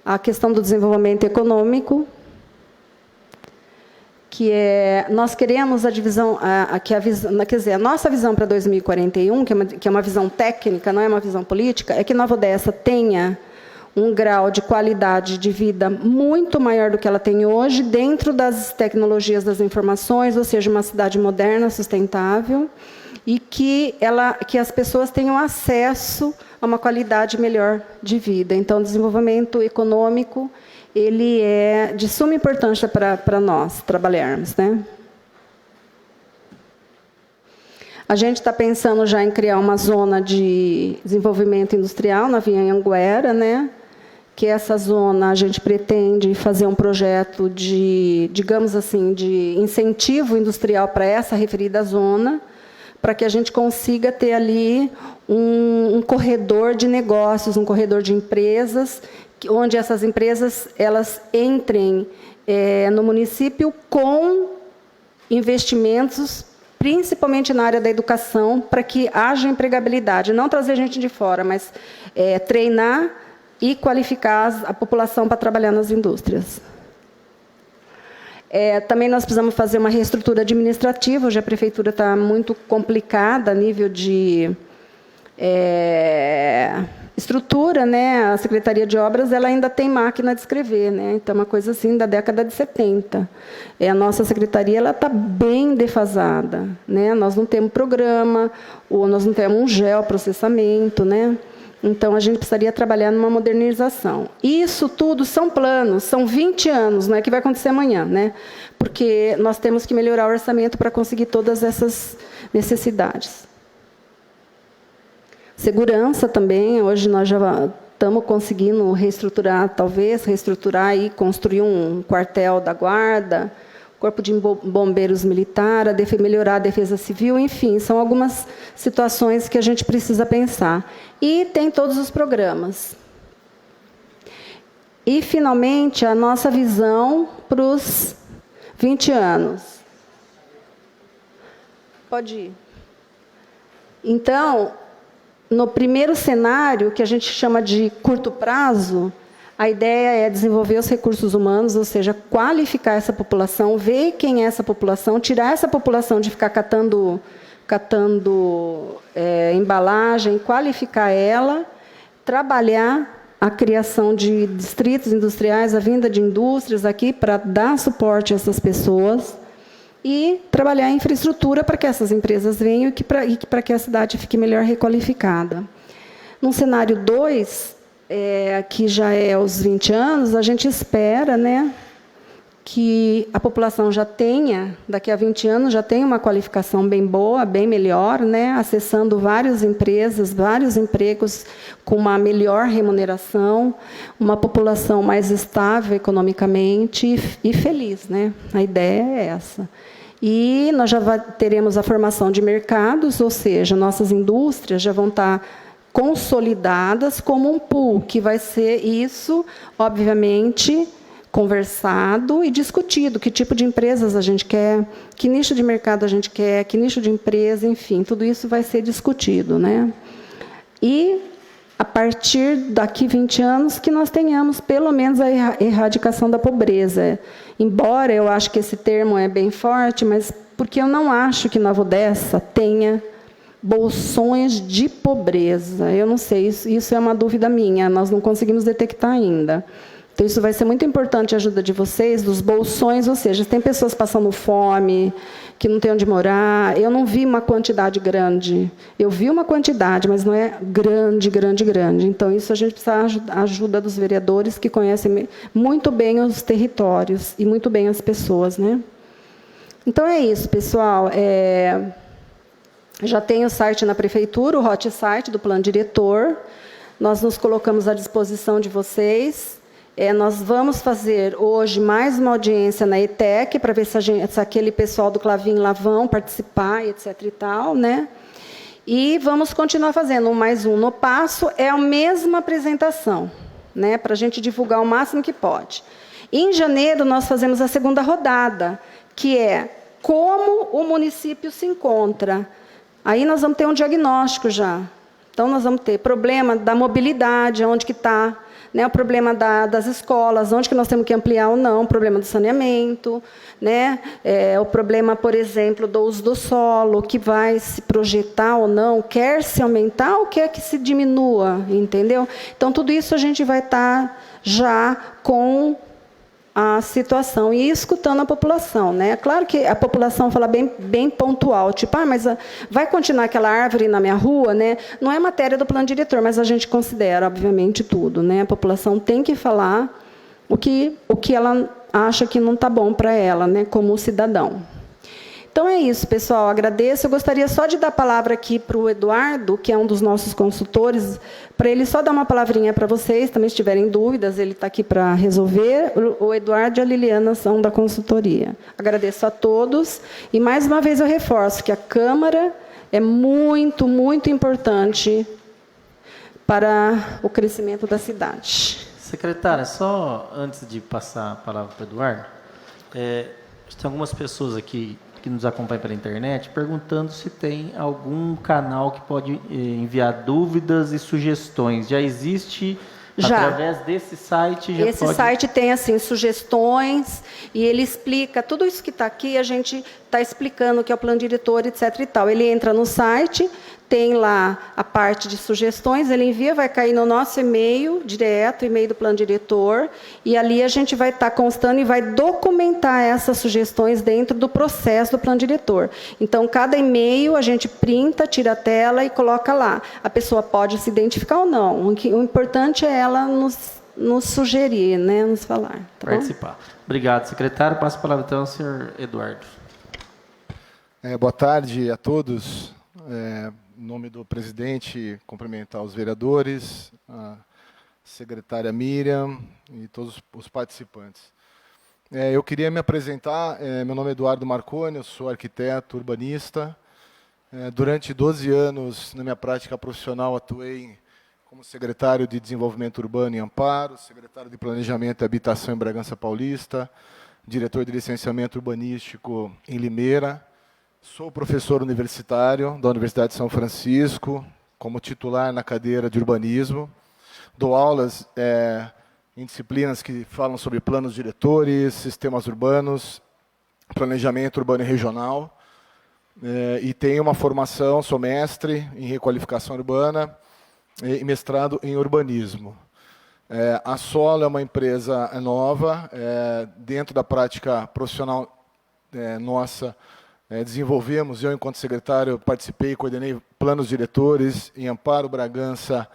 A questão do desenvolvimento econômico, que nós queremos a divisão, quer dizer, a nossa visão para 2041, que é uma visão técnica, não é uma visão política, é que Nova Odessa tenha um grau de qualidade de vida muito maior do que ela tem hoje, dentro das tecnologias das informações, ou seja, uma cidade moderna, sustentável, e que as pessoas tenham acesso a uma qualidade melhor de vida. Então, o desenvolvimento econômico, ele é de suma importância para nós trabalharmos, né? A gente está pensando já em criar uma zona de desenvolvimento industrial na Via Anhanguera, né? Que essa zona a gente pretende fazer um projeto de, digamos assim, de incentivo industrial para essa referida zona, para que a gente consiga ter ali um corredor de negócios, um corredor de empresas, onde essas empresas elas entrem no município com investimentos, principalmente na área da educação, para que haja empregabilidade. Não trazer gente de fora, mas treinar e qualificar a população para trabalhar nas indústrias. Também nós precisamos fazer uma reestrutura administrativa. Hoje a prefeitura está muito complicada a nível de estrutura, né? A Secretaria de Obras ela ainda tem máquina de escrever, né? Então, uma coisa assim da década de 70. A nossa secretaria ela está bem defasada, né? Nós não temos programa, ou nós não temos um geoprocessamento, né? Então, a gente precisaria trabalhar numa modernização. Isso tudo são planos, são 20 anos, não é que vai acontecer amanhã, né? Porque nós temos que melhorar o orçamento para conseguir todas essas necessidades. Segurança também, hoje nós já estamos conseguindo reestruturar, talvez, reestruturar e construir um quartel da guarda, Corpo de Bombeiros Militar, melhorar a defesa civil, enfim, são algumas situações que a gente precisa pensar. E tem todos os programas. E, finalmente, a nossa visão para os 20 anos. Pode ir. Então, no primeiro cenário, que a gente chama de curto prazo, a ideia é desenvolver os recursos humanos, ou seja, qualificar essa população, ver quem é essa população, tirar essa população de ficar catando embalagem, qualificar ela, trabalhar a criação de distritos industriais, a vinda de indústrias aqui para dar suporte a essas pessoas e trabalhar a infraestrutura para que essas empresas venham e para que a cidade fique melhor requalificada. No cenário 2, que já é os 20 anos, a gente espera, né, que a população já tenha, daqui a 20 anos, já tenha uma qualificação bem boa, bem melhor, né? Acessando várias empresas, vários empregos com uma melhor remuneração, uma população mais estável economicamente e feliz, né? A ideia é essa. E nós já teremos a formação de mercados, ou seja, nossas indústrias já vão estar consolidadas como um pool, que vai ser isso, obviamente, conversado e discutido, que tipo de empresas a gente quer, que nicho de mercado a gente quer, que nicho de empresa, enfim, tudo isso vai ser discutido, né? E, a partir daqui 20 anos, que nós tenhamos, pelo menos, a erradicação da pobreza. Embora eu acho que esse termo é bem forte, mas porque eu não acho que Nova Odessa tenha bolsões de pobreza. Eu não sei, isso é uma dúvida minha, nós não conseguimos detectar ainda. Então, isso vai ser muito importante, a ajuda de vocês, dos bolsões, ou seja, tem pessoas passando fome, que não tem onde morar. Eu não vi uma quantidade grande. Eu vi uma quantidade, mas não é grande, grande, grande. Então, isso a gente precisa da ajuda dos vereadores, que conhecem muito bem os territórios e muito bem as pessoas, né? Então, é isso, pessoal. Já tem o site na prefeitura, o hot site do plano diretor. Nós nos colocamos à disposição de vocês. Nós vamos fazer hoje mais uma audiência na ETEC, para ver se aquele pessoal do Clavim lá vão participar, etc. e tal, né? E vamos continuar fazendo um mais um no Passo, é a mesma apresentação, né? Para a gente divulgar o máximo que pode. Em janeiro, nós fazemos a segunda rodada, que é como o município se encontra. Aí nós vamos ter um diagnóstico já. Então, nós vamos ter problema da mobilidade, onde que está, né, o problema das escolas, onde que nós temos que ampliar ou não, o problema do saneamento, né, o problema, por exemplo, do uso do solo, que vai se projetar ou não, quer se aumentar ou quer que se diminua, entendeu? Então, tudo isso a gente vai estar já com a situação e escutando a população, né? Claro que a população fala bem pontual, tipo, mas vai continuar aquela árvore na minha rua, né? Não é matéria do plano diretor, mas a gente considera, obviamente, tudo, né? A população tem que falar o que ela acha que não está bom para ela, né? Como cidadão. Então, é isso, pessoal. Agradeço. Eu gostaria só de dar a palavra aqui para o Eduardo, que é um dos nossos consultores, para ele só dar uma palavrinha para vocês, também se tiverem dúvidas, ele está aqui para resolver. O Eduardo e a Liliana são da consultoria. Agradeço a todos. E, mais uma vez, eu reforço que a Câmara é muito, muito importante para o crescimento da cidade. Secretária, só antes de passar a palavra para o Eduardo, tem algumas pessoas aqui que nos acompanham pela internet perguntando se tem algum canal que pode enviar dúvidas e sugestões. Já existe? Já. Através desse site? Esse site tem assim, sugestões, e ele explica tudo isso que está aqui, a gente está explicando o que é o plano diretor, etc. e tal. Ele entra no site, tem lá a parte de sugestões, ele envia, vai cair no nosso e-mail direto, e-mail do plano diretor, e ali a gente vai estar constando e vai documentar essas sugestões dentro do processo do plano diretor. Então, cada e-mail a gente printa, tira a tela e coloca lá. A pessoa pode se identificar ou não. O importante é ela nos sugerir, né, nos falar. Tá participar. Bom? Obrigado, secretário. Passo a palavra, então, ao senhor Eduardo. Boa tarde a todos. Em nome do presidente, cumprimentar os vereadores, a secretária Miriam e todos os participantes. Eu queria me apresentar. Meu nome é Eduardo Marconi, eu sou arquiteto urbanista. Durante 12 anos, na minha prática profissional, atuei como secretário de Desenvolvimento Urbano em Amparo, secretário de Planejamento e Habitação em Bragança Paulista, diretor de Licenciamento Urbanístico em Limeira. Sou professor universitário da Universidade de São Francisco, como titular na cadeira de urbanismo. Dou aulas em disciplinas que falam sobre planos diretores, sistemas urbanos, planejamento urbano e regional. E tenho uma formação, sou mestre em requalificação urbana e mestrado em urbanismo. A Solo é uma empresa nova, dentro da prática profissional nossa. Desenvolvemos, eu, enquanto secretário, participei e coordenei planos diretores em Amparo, Bragança,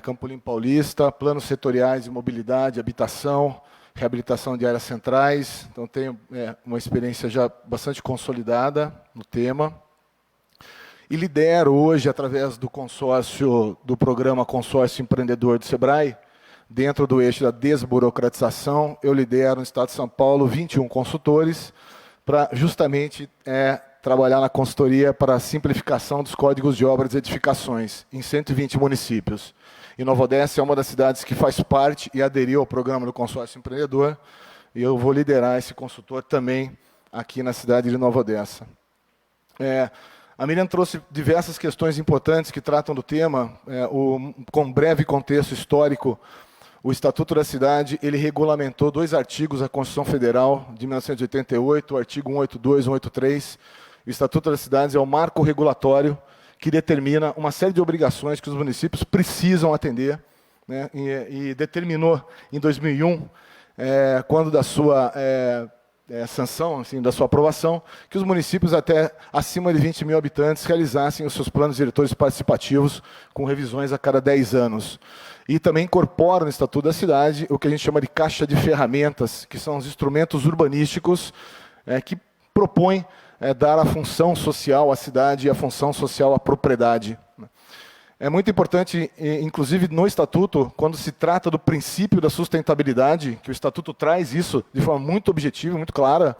Campo Limpo Paulista, planos setoriais de mobilidade, habitação reabilitação de áreas centrais, então tenho uma experiência já bastante consolidada no tema. E lidero hoje, através do consórcio, do programa Consórcio Empreendedor do SEBRAE, dentro do eixo da desburocratização, eu lidero no Estado de São Paulo 21 consultores para justamente trabalhar na consultoria para a simplificação dos códigos de obras e edificações em 120 municípios. E Nova Odessa é uma das cidades que faz parte e aderiu ao programa do Consórcio Empreendedor, e eu vou liderar esse consultor também aqui na cidade de Nova Odessa. A Miriam trouxe diversas questões importantes que tratam do tema. Com um breve contexto histórico, o Estatuto da Cidade ele regulamentou 2 artigos da Constituição Federal de 1988, o artigo 182 e 183. O Estatuto das Cidades é o marco regulatório que determina uma série de obrigações que os municípios precisam atender, né, e determinou em 2001, quando da sua sanção, assim, da sua aprovação, que os municípios até acima de 20 mil habitantes realizassem os seus planos diretores participativos com revisões a cada 10 anos. E também incorpora no Estatuto da Cidade o que a gente chama de caixa de ferramentas, que são os instrumentos urbanísticos que propõem dar a função social à cidade e a função social à propriedade. É muito importante, inclusive no Estatuto, quando se trata do princípio da sustentabilidade, que o Estatuto traz isso de forma muito objetiva, muito clara,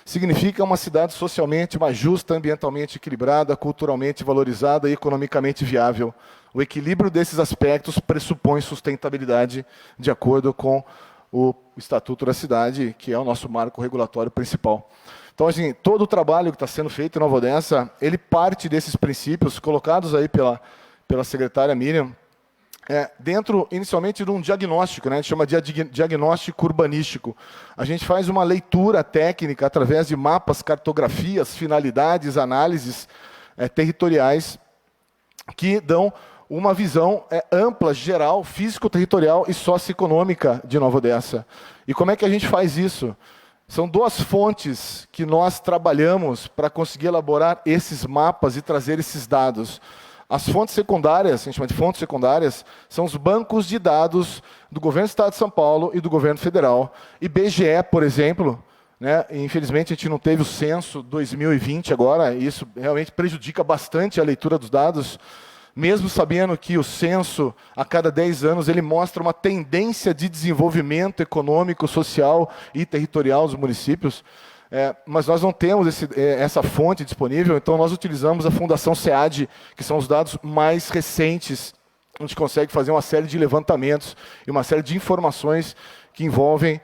significa uma cidade socialmente mais justa, ambientalmente equilibrada, culturalmente valorizada e economicamente viável. O equilíbrio desses aspectos pressupõe sustentabilidade de acordo com o Estatuto da Cidade, que é o nosso marco regulatório principal. Então, assim, todo o trabalho que está sendo feito em Nova Odessa, ele parte desses princípios colocados aí pela secretária Miriam, dentro, inicialmente, de um diagnóstico, né? A gente chama de diagnóstico urbanístico. A gente faz uma leitura técnica através de mapas, cartografias, finalidades, análises territoriais que dão uma visão ampla, geral, físico-territorial e socioeconômica de Nova Odessa. E como é que a gente faz isso? São 2 fontes que nós trabalhamos para conseguir elaborar esses mapas e trazer esses dados. As fontes secundárias, a gente chama de fontes secundárias, são os bancos de dados do Governo do Estado de São Paulo e do Governo Federal. IBGE, por exemplo, né, infelizmente a gente não teve o censo 2020 agora, e isso realmente prejudica bastante a leitura dos dados, mesmo sabendo que o censo, a cada 10 anos, ele mostra uma tendência de desenvolvimento econômico, social e territorial dos municípios. Mas nós não temos essa fonte disponível, então nós utilizamos a Fundação SEAD, que são os dados mais recentes. A gente consegue fazer uma série de levantamentos e uma série de informações que envolvem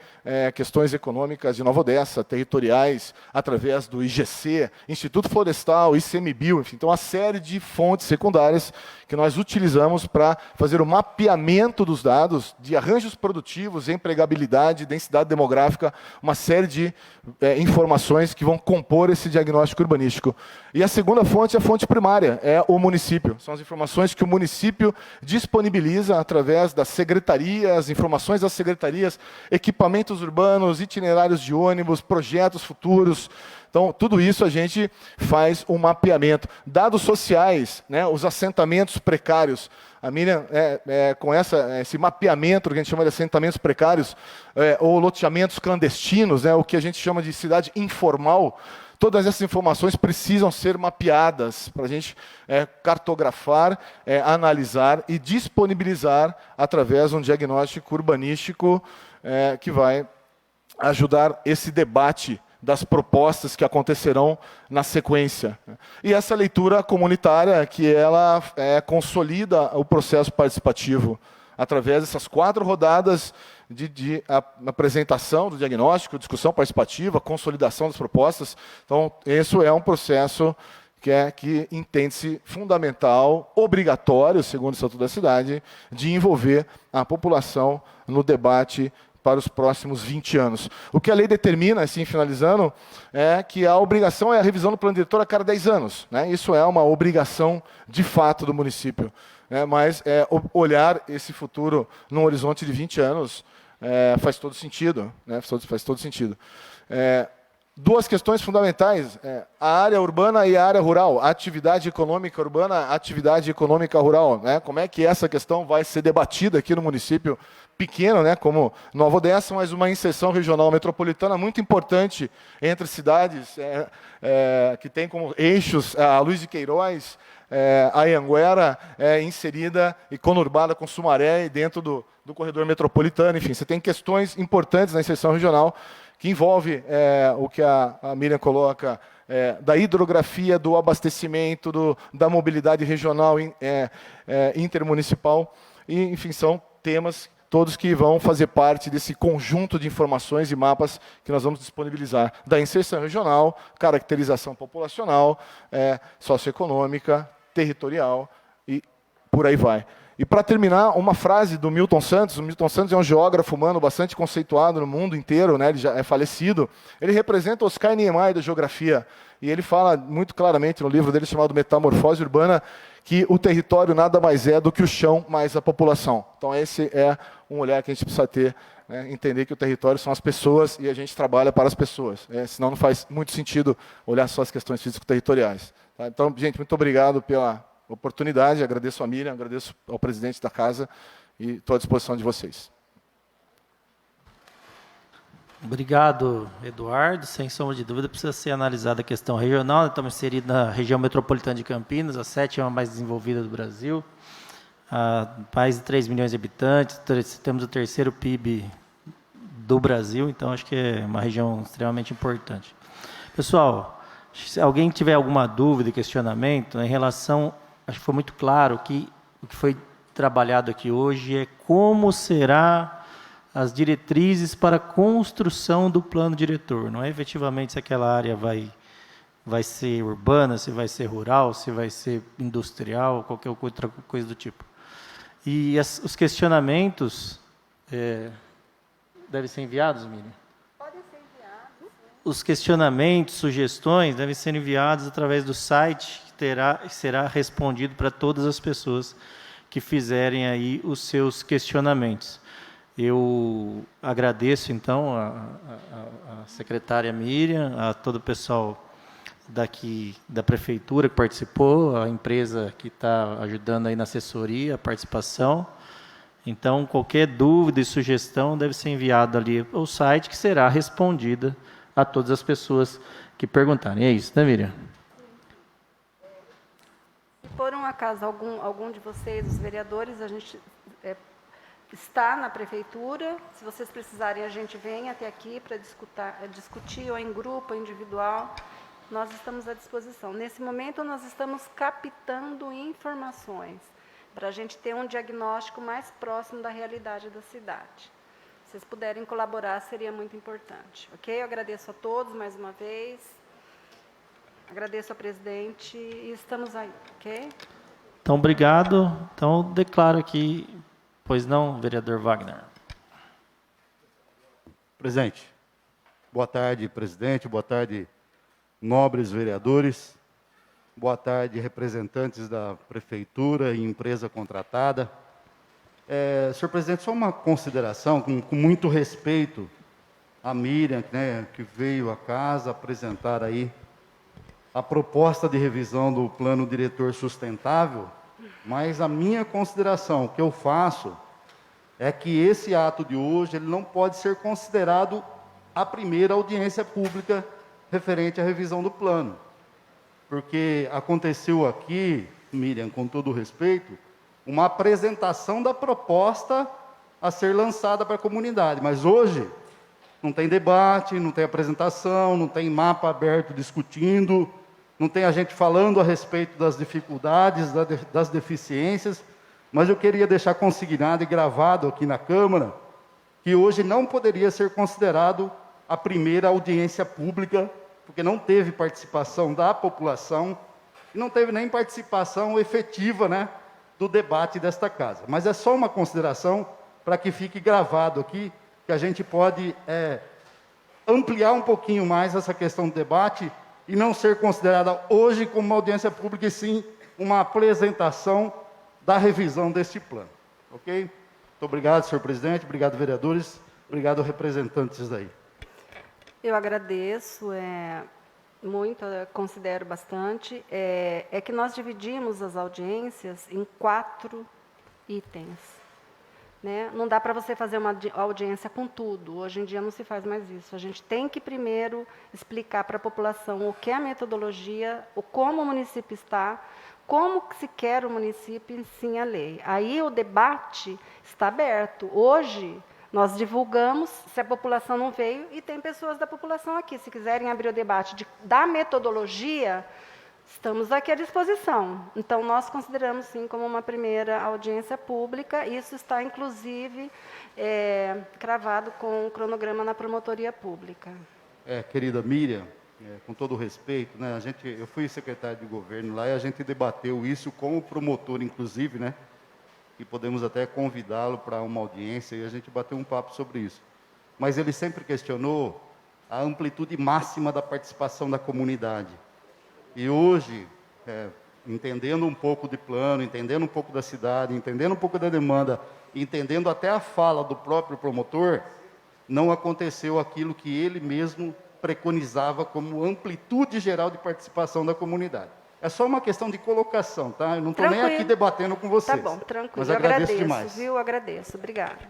questões econômicas de Nova Odessa, territoriais, através do IGC, Instituto Florestal, ICMBio, enfim, então uma série de fontes secundárias que nós utilizamos para fazer o mapeamento dos dados de arranjos produtivos, empregabilidade, densidade demográfica, uma série de informações que vão compor esse diagnóstico urbanístico. E a segunda fonte é a fonte primária, é o município. São as informações que o município disponibiliza através das secretarias, informações das secretarias, equipamentos urbanos, itinerários de ônibus, projetos futuros. Então, tudo isso a gente faz um mapeamento. Dados sociais, né, os assentamentos precários. A Miriam, com esse mapeamento que a gente chama de assentamentos precários, ou loteamentos clandestinos, né, o que a gente chama de cidade informal, todas essas informações precisam ser mapeadas para a gente cartografar, analisar e disponibilizar através de um diagnóstico urbanístico que vai ajudar esse debate das propostas que acontecerão na sequência. E essa leitura comunitária que ela consolida o processo participativo através dessas 4 rodadas de apresentação do diagnóstico, discussão participativa, consolidação das propostas. Então, isso é um processo que entende-se fundamental, obrigatório, segundo o Estatuto da Cidade, de envolver a população no debate para os próximos 20 anos. O que a lei determina, assim, finalizando, é que a obrigação é a revisão do plano diretor a cada 10 anos. Né? Isso é uma obrigação de fato do município. Mas olhar esse futuro num horizonte de 20 anos faz todo sentido. Né? Faz todo sentido. duas questões fundamentais, a área urbana e a área rural, a atividade econômica urbana, a atividade econômica rural, né? Como é que essa questão vai ser debatida aqui no município pequeno, né, como Nova Odessa, mas uma inserção regional metropolitana muito importante entre cidades que tem como eixos a Luiz de Queiroz, a Anhanguera inserida e conurbada com Sumaré e dentro do corredor metropolitano. Enfim, você tem questões importantes na inserção regional que envolve o que a Miriam coloca, da hidrografia, do abastecimento, da mobilidade regional intermunicipal. E, enfim, são temas todos que vão fazer parte desse conjunto de informações e mapas que nós vamos disponibilizar, da inserção regional, caracterização populacional, socioeconômica, territorial e por aí vai. E, para terminar, uma frase do Milton Santos. O Milton Santos é um geógrafo humano bastante conceituado no mundo inteiro, né? Ele já é falecido. Ele representa Oscar Niemeyer da geografia, e ele fala muito claramente no livro dele chamado Metamorfose Urbana, que o território nada mais é do que o chão mais a população. Então, esse é um olhar que a gente precisa ter, né? Entender que o território são as pessoas e a gente trabalha para as pessoas. Senão não faz muito sentido olhar só as questões físico-territoriais. Tá? Então, gente, muito obrigado pela oportunidade, agradeço a Miriam, agradeço ao presidente da casa e estou à disposição de vocês. Obrigado, Eduardo. Sem sombra de dúvida, precisa ser analisada a questão regional. Estamos inseridos na região metropolitana de Campinas, a 7ª mais desenvolvida do Brasil. Mais de 3 milhões de habitantes, temos o 3º PIB do Brasil, então acho que é uma região extremamente importante. Pessoal, se alguém tiver alguma dúvida e questionamento em relação, acho que foi muito claro que o que foi trabalhado aqui hoje é como será as diretrizes para a construção do plano diretor. Não é efetivamente se aquela área vai ser urbana, se vai ser rural, se vai ser industrial, qualquer outra coisa do tipo. E os questionamentos devem ser enviados, Miriam? Podem ser enviados. Os questionamentos, sugestões, devem ser enviados através do site, que será respondido para todas as pessoas que fizerem aí os seus questionamentos. Eu agradeço, então, a secretária Miriam, a todo o pessoal daqui da prefeitura que participou, a empresa que está ajudando aí na assessoria, a participação. Então, qualquer dúvida e sugestão deve ser enviada ali ao site, que será respondida a todas as pessoas que perguntarem. É isso, né, Miriam? Se por um acaso algum de vocês, os vereadores, a gente está na prefeitura. Se vocês precisarem, a gente vem até aqui para discutir, ou em grupo, ou individual. Nós estamos à disposição. Nesse momento, nós estamos captando informações para a gente ter um diagnóstico mais próximo da realidade da cidade. Se vocês puderem colaborar, seria muito importante. Ok? Eu agradeço a todos mais uma vez. Agradeço ao presidente e estamos aí. Ok? Então, obrigado. Então, declaro aqui. Pois não, vereador Wagner. Presidente, boa tarde, presidente, boa tarde, nobres vereadores, boa tarde, representantes da prefeitura e empresa contratada. Senhor presidente, só uma consideração, com muito respeito à Miriam, né, que veio à casa apresentar aí a proposta de revisão do plano diretor sustentável. Mas a minha consideração, o que eu faço, é que esse ato de hoje ele não pode ser considerado a primeira audiência pública referente à revisão do plano. Porque aconteceu aqui, Miriam, com todo o respeito, uma apresentação da proposta a ser lançada para a comunidade. Mas hoje não tem debate, não tem apresentação, não tem mapa aberto discutindo, não tem a gente falando a respeito das dificuldades, das deficiências, mas eu queria deixar consignado e gravado aqui na Câmara que hoje não poderia ser considerado a primeira audiência pública, porque não teve participação da população e não teve nem participação efetiva, né, do debate desta casa. Mas é só uma consideração para que fique gravado aqui, que a gente pode ampliar um pouquinho mais essa questão do debate e não ser considerada hoje como uma audiência pública, e sim uma apresentação da revisão deste plano. Ok? Muito obrigado, senhor presidente, obrigado, vereadores, obrigado, representantes daí. Eu agradeço, muito, considero bastante. É que nós dividimos as audiências em 4 itens. Né? Não dá para você fazer uma audiência com tudo. Hoje em dia não se faz mais isso. A gente tem que primeiro explicar para a população o que é a metodologia, como o município está, como que se quer o município em sim a lei. Aí o debate está aberto. Hoje nós divulgamos, se a população não veio, e tem pessoas da população aqui. Se quiserem abrir o debate da metodologia, estamos aqui à disposição. Então, nós consideramos, sim, como uma primeira audiência pública. Isso está, inclusive, cravado com o cronograma na promotoria pública. Querida Miriam, com todo o respeito, né, eu fui secretário de governo lá e a gente debateu isso com o promotor, inclusive, né, e podemos até convidá-lo para uma audiência e a gente bateu um papo sobre isso. Mas ele sempre questionou a amplitude máxima da participação da comunidade. E hoje, entendendo um pouco de plano, entendendo um pouco da cidade, entendendo um pouco da demanda, entendendo até a fala do próprio promotor, não aconteceu aquilo que ele mesmo preconizava como amplitude geral de participação da comunidade. É só uma questão de colocação, tá? Eu não estou nem aqui debatendo com vocês. Tá bom, tranquilo. Mas agradeço demais. Viu? Agradeço. Obrigada.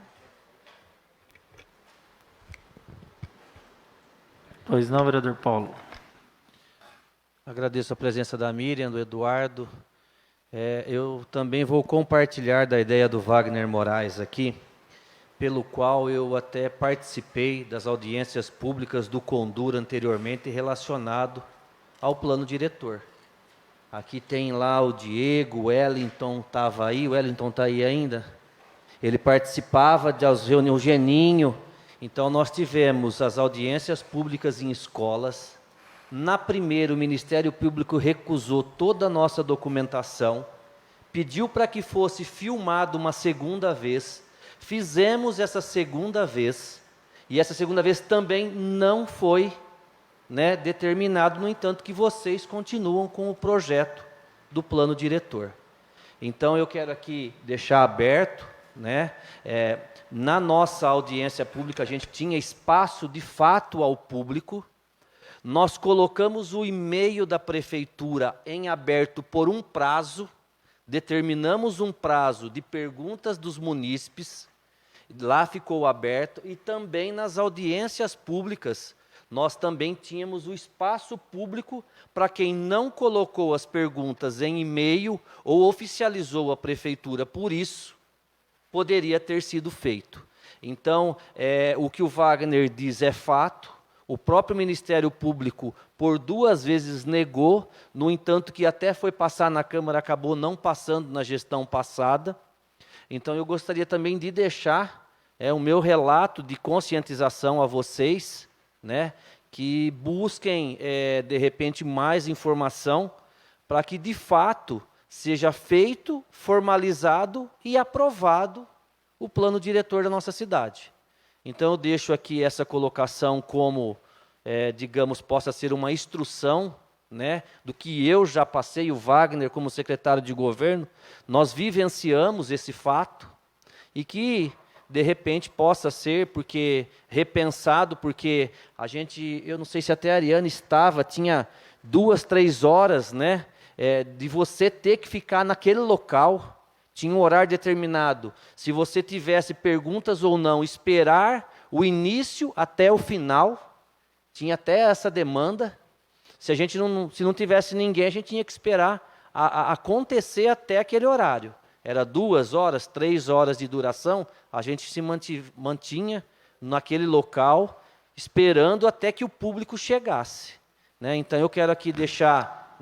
Pois não, vereador Paulo. Agradeço a presença da Miriam, do Eduardo. Eu também vou compartilhar da ideia do Wagner Moraes aqui, pelo qual eu até participei das audiências públicas do Condur anteriormente relacionado ao plano diretor. Aqui tem lá o Diego, o Wellington estava aí, o Wellington está aí ainda. Ele participava das reuniões, o Geninho. Então, nós tivemos as audiências públicas em escolas. Na primeira, o Ministério Público recusou toda a nossa documentação, pediu para que fosse filmado uma segunda vez. Fizemos essa segunda vez, e essa segunda vez também não foi determinado, no entanto, que vocês continuam com o projeto do plano diretor. Então, eu quero aqui deixar aberto, na nossa audiência pública, a gente tinha espaço de fato ao público. Nós colocamos o e-mail da prefeitura em aberto por um prazo, determinamos um prazo de perguntas dos munícipes, lá ficou aberto, e também nas audiências públicas, nós também tínhamos o espaço público para quem não colocou as perguntas em e-mail ou oficializou a prefeitura por isso, poderia ter sido feito. Então, o que o Wagner diz é fato. O próprio Ministério Público, por 2 vezes, negou, no entanto, que até foi passar na Câmara, acabou não passando na gestão passada. Então, eu gostaria também de deixar o meu relato de conscientização a vocês, que busquem, de repente, mais informação, para que, de fato, seja feito, formalizado e aprovado o plano diretor da nossa cidade. Então, eu deixo aqui essa colocação como, digamos, possa ser uma instrução, do que eu já passei, o Wagner, como secretário de governo, nós vivenciamos esse fato, e que, de repente, possa ser repensado, porque a gente, eu não sei se até a Ariane estava, tinha 2, 3 horas, de você ter que ficar naquele local. Tinha um horário determinado. Se você tivesse perguntas ou não, esperar o início até o final. Tinha até essa demanda. Se não tivesse ninguém, a gente tinha que esperar acontecer até aquele horário. Era 2 horas, 3 horas de duração. A gente se mantinha naquele local, esperando até que o público chegasse. Então, eu quero aqui deixar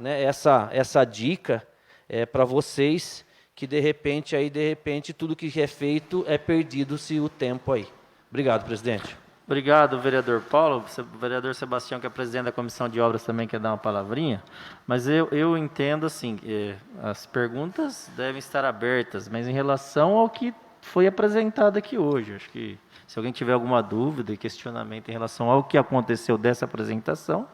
essa dica para vocês, que de repente, tudo que é feito é perdido-se o tempo aí. Obrigado, presidente. Obrigado, vereador Paulo. O vereador Sebastião, que é presidente da Comissão de Obras, também quer dar uma palavrinha. Mas eu entendo assim, as perguntas devem estar abertas, mas em relação ao que foi apresentado aqui hoje. Acho que se alguém tiver alguma dúvida e questionamento em relação ao que aconteceu dessa apresentação,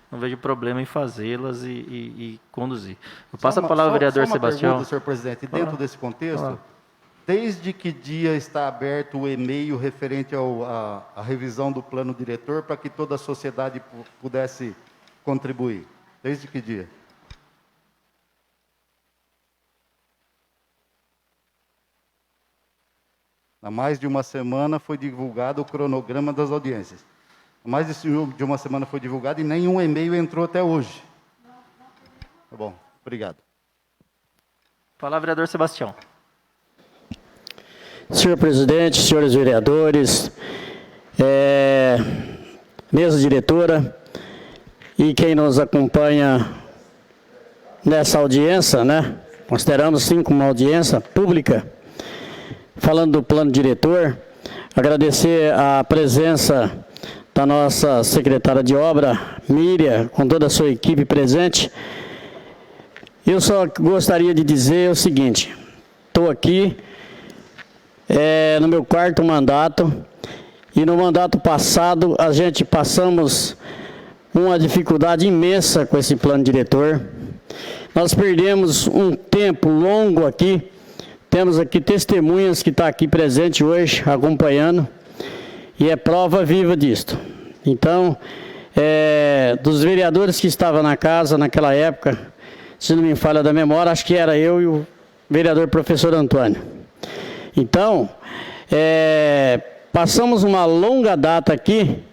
não vejo problema em fazê-las e conduzir. Eu passo a palavra ao vereador Sebastião. Pergunta, senhor presidente, dentro desse contexto, desde que dia está aberto o e-mail referente à revisão do plano diretor para que toda a sociedade pudesse contribuir? Desde que dia? Há mais de uma semana foi divulgado o cronograma das audiências. Há mais de uma semana foi divulgado e nenhum e-mail entrou até hoje. Tá bom, obrigado. Fala, vereador Sebastião. Senhor presidente, senhores vereadores, mesa diretora e quem nos acompanha nessa audiência, né? Consideramos sim como uma audiência pública, falando do plano diretor, agradecer a presença da nossa secretária de obra, Miriam, com toda a sua equipe presente. Eu só gostaria de dizer o seguinte: estou aqui no meu 4º mandato, e no mandato passado a gente passamos uma dificuldade imensa com esse plano diretor. Nós perdemos um tempo longo aqui, temos aqui testemunhas que estão aqui presente hoje, acompanhando, e é prova viva disto. Então, dos vereadores que estavam na casa naquela época, se não me falha da memória, acho que era eu e o vereador professor Antônio. Então, passamos uma longa data aqui,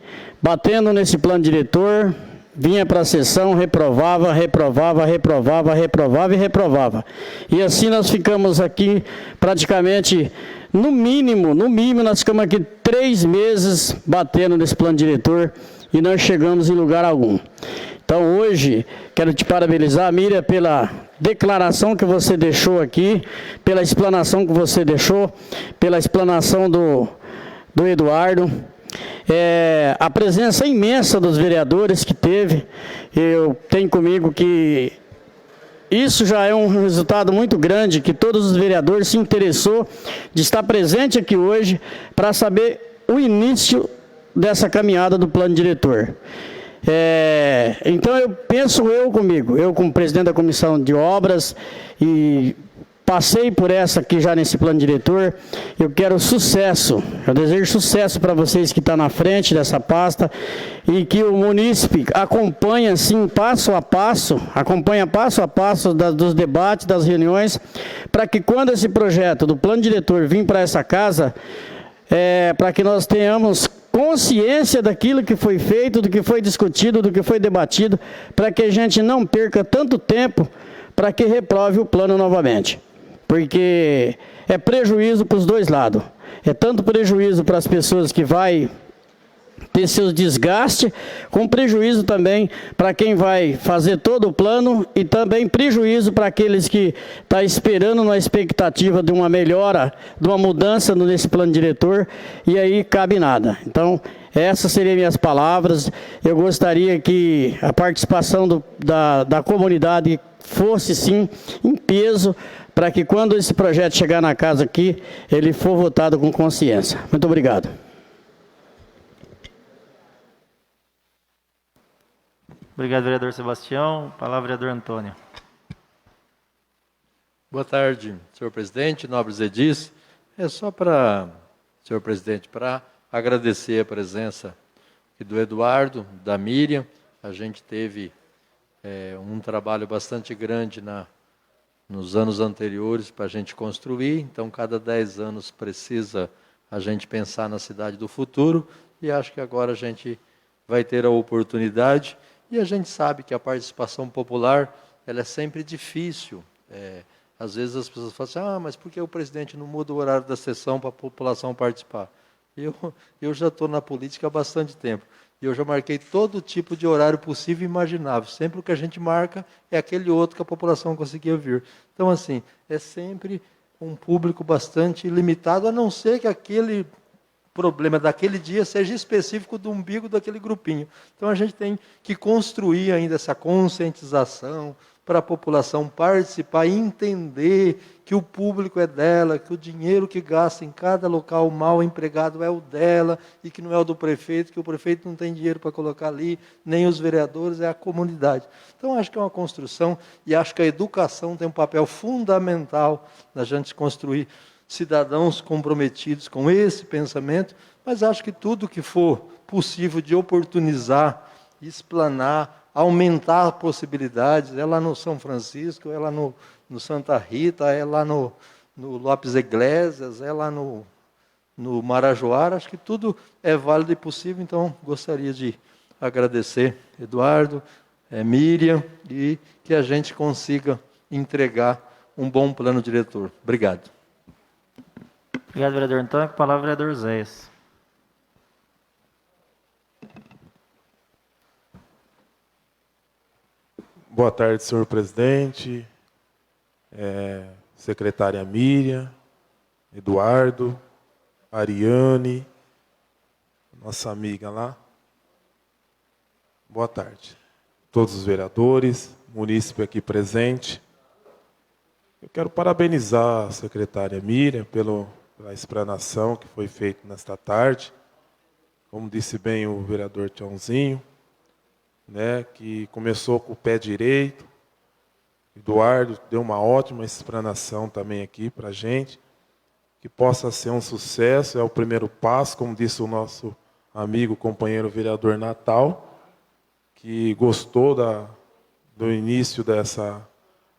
batendo nesse plano diretor, vinha para a sessão, reprovava. E assim nós ficamos aqui praticamente, no mínimo, nós ficamos aqui 3 meses batendo nesse plano diretor e não chegamos em lugar algum. Então hoje, quero te parabenizar, Miriam, pela declaração que você deixou aqui, pela explanação que você deixou, pela explanação do Eduardo, a presença imensa dos vereadores que teve. Eu tenho comigo que isso já é um resultado muito grande, que todos os vereadores se interessou de estar presente aqui hoje para saber o início dessa caminhada do plano diretor. Então eu penso eu como presidente da comissão de obras, e passei por essa aqui já nesse plano diretor, eu quero sucesso, eu desejo sucesso para vocês que estão na frente dessa pasta, e que o munícipe acompanhe assim passo a passo dos debates, das reuniões, para que quando esse projeto do plano diretor vir para essa casa, para que nós tenhamos consciência daquilo que foi feito, do que foi discutido, do que foi debatido, para que a gente não perca tanto tempo para que reprove o plano novamente. Porque é prejuízo para os dois lados. É tanto prejuízo para as pessoas que vai ter seus desgastes, com prejuízo também para quem vai fazer todo o plano, e também prejuízo para aqueles que estão esperando na expectativa de uma melhora, de uma mudança nesse plano diretor, e aí cabe nada. Então, essas seriam minhas palavras. Eu gostaria que a participação da comunidade fosse, sim, em peso, para que quando esse projeto chegar na casa aqui, ele for votado com consciência. Muito obrigado. Obrigado, vereador Sebastião. Palavra, vereador Antônio. Boa tarde, senhor presidente, nobres edis. Só para, senhor presidente, para agradecer a presença aqui do Eduardo, da Miriam. A gente teve um trabalho bastante grande nos anos anteriores para a gente construir, então cada 10 anos precisa a gente pensar na cidade do futuro, e acho que agora a gente vai ter a oportunidade. E a gente sabe que a participação popular, ela é sempre difícil. Às vezes as pessoas falam assim, mas por que o presidente não muda o horário da sessão para a população participar? Eu já estou na política há bastante tempo, e eu já marquei todo tipo de horário possível e imaginável. Sempre o que a gente marca é aquele outro que a população conseguia vir. Então, assim, é sempre um público bastante limitado, a não ser que aquele problema daquele dia seja específico do umbigo daquele grupinho. Então a gente tem que construir ainda essa conscientização para a população participar e entender que o público é dela, que o dinheiro que gasta em cada local mal empregado é o dela e que não é o do prefeito, que o prefeito não tem dinheiro para colocar ali, nem os vereadores, é a comunidade. Então acho que é uma construção, e acho que a educação tem um papel fundamental na gente construir cidadãos comprometidos com esse pensamento, mas acho que tudo que for possível de oportunizar, explanar, aumentar possibilidades, é lá no São Francisco, é lá no Santa Rita, é lá no Lopes Iglesias, é lá no Marajoara, acho que tudo é válido e possível, então gostaria de agradecer Eduardo, Miriam, e que a gente consiga entregar um bom plano diretor. Obrigado. Obrigado, vereador Antônio. Com a palavra, vereador Zéias. Boa tarde, senhor presidente, secretária Miriam, Eduardo, Ariane, nossa amiga lá. Boa tarde. Todos os vereadores, munícipe aqui presente. Eu quero parabenizar a secretária Miriam pela explanação que foi feita nesta tarde. Como disse bem o vereador Tiãozinho, né, que começou com o pé direito. Eduardo deu uma ótima explanação também aqui para a gente. Que possa ser um sucesso, é o primeiro passo, como disse o nosso amigo, companheiro vereador Natal, que gostou do início dessa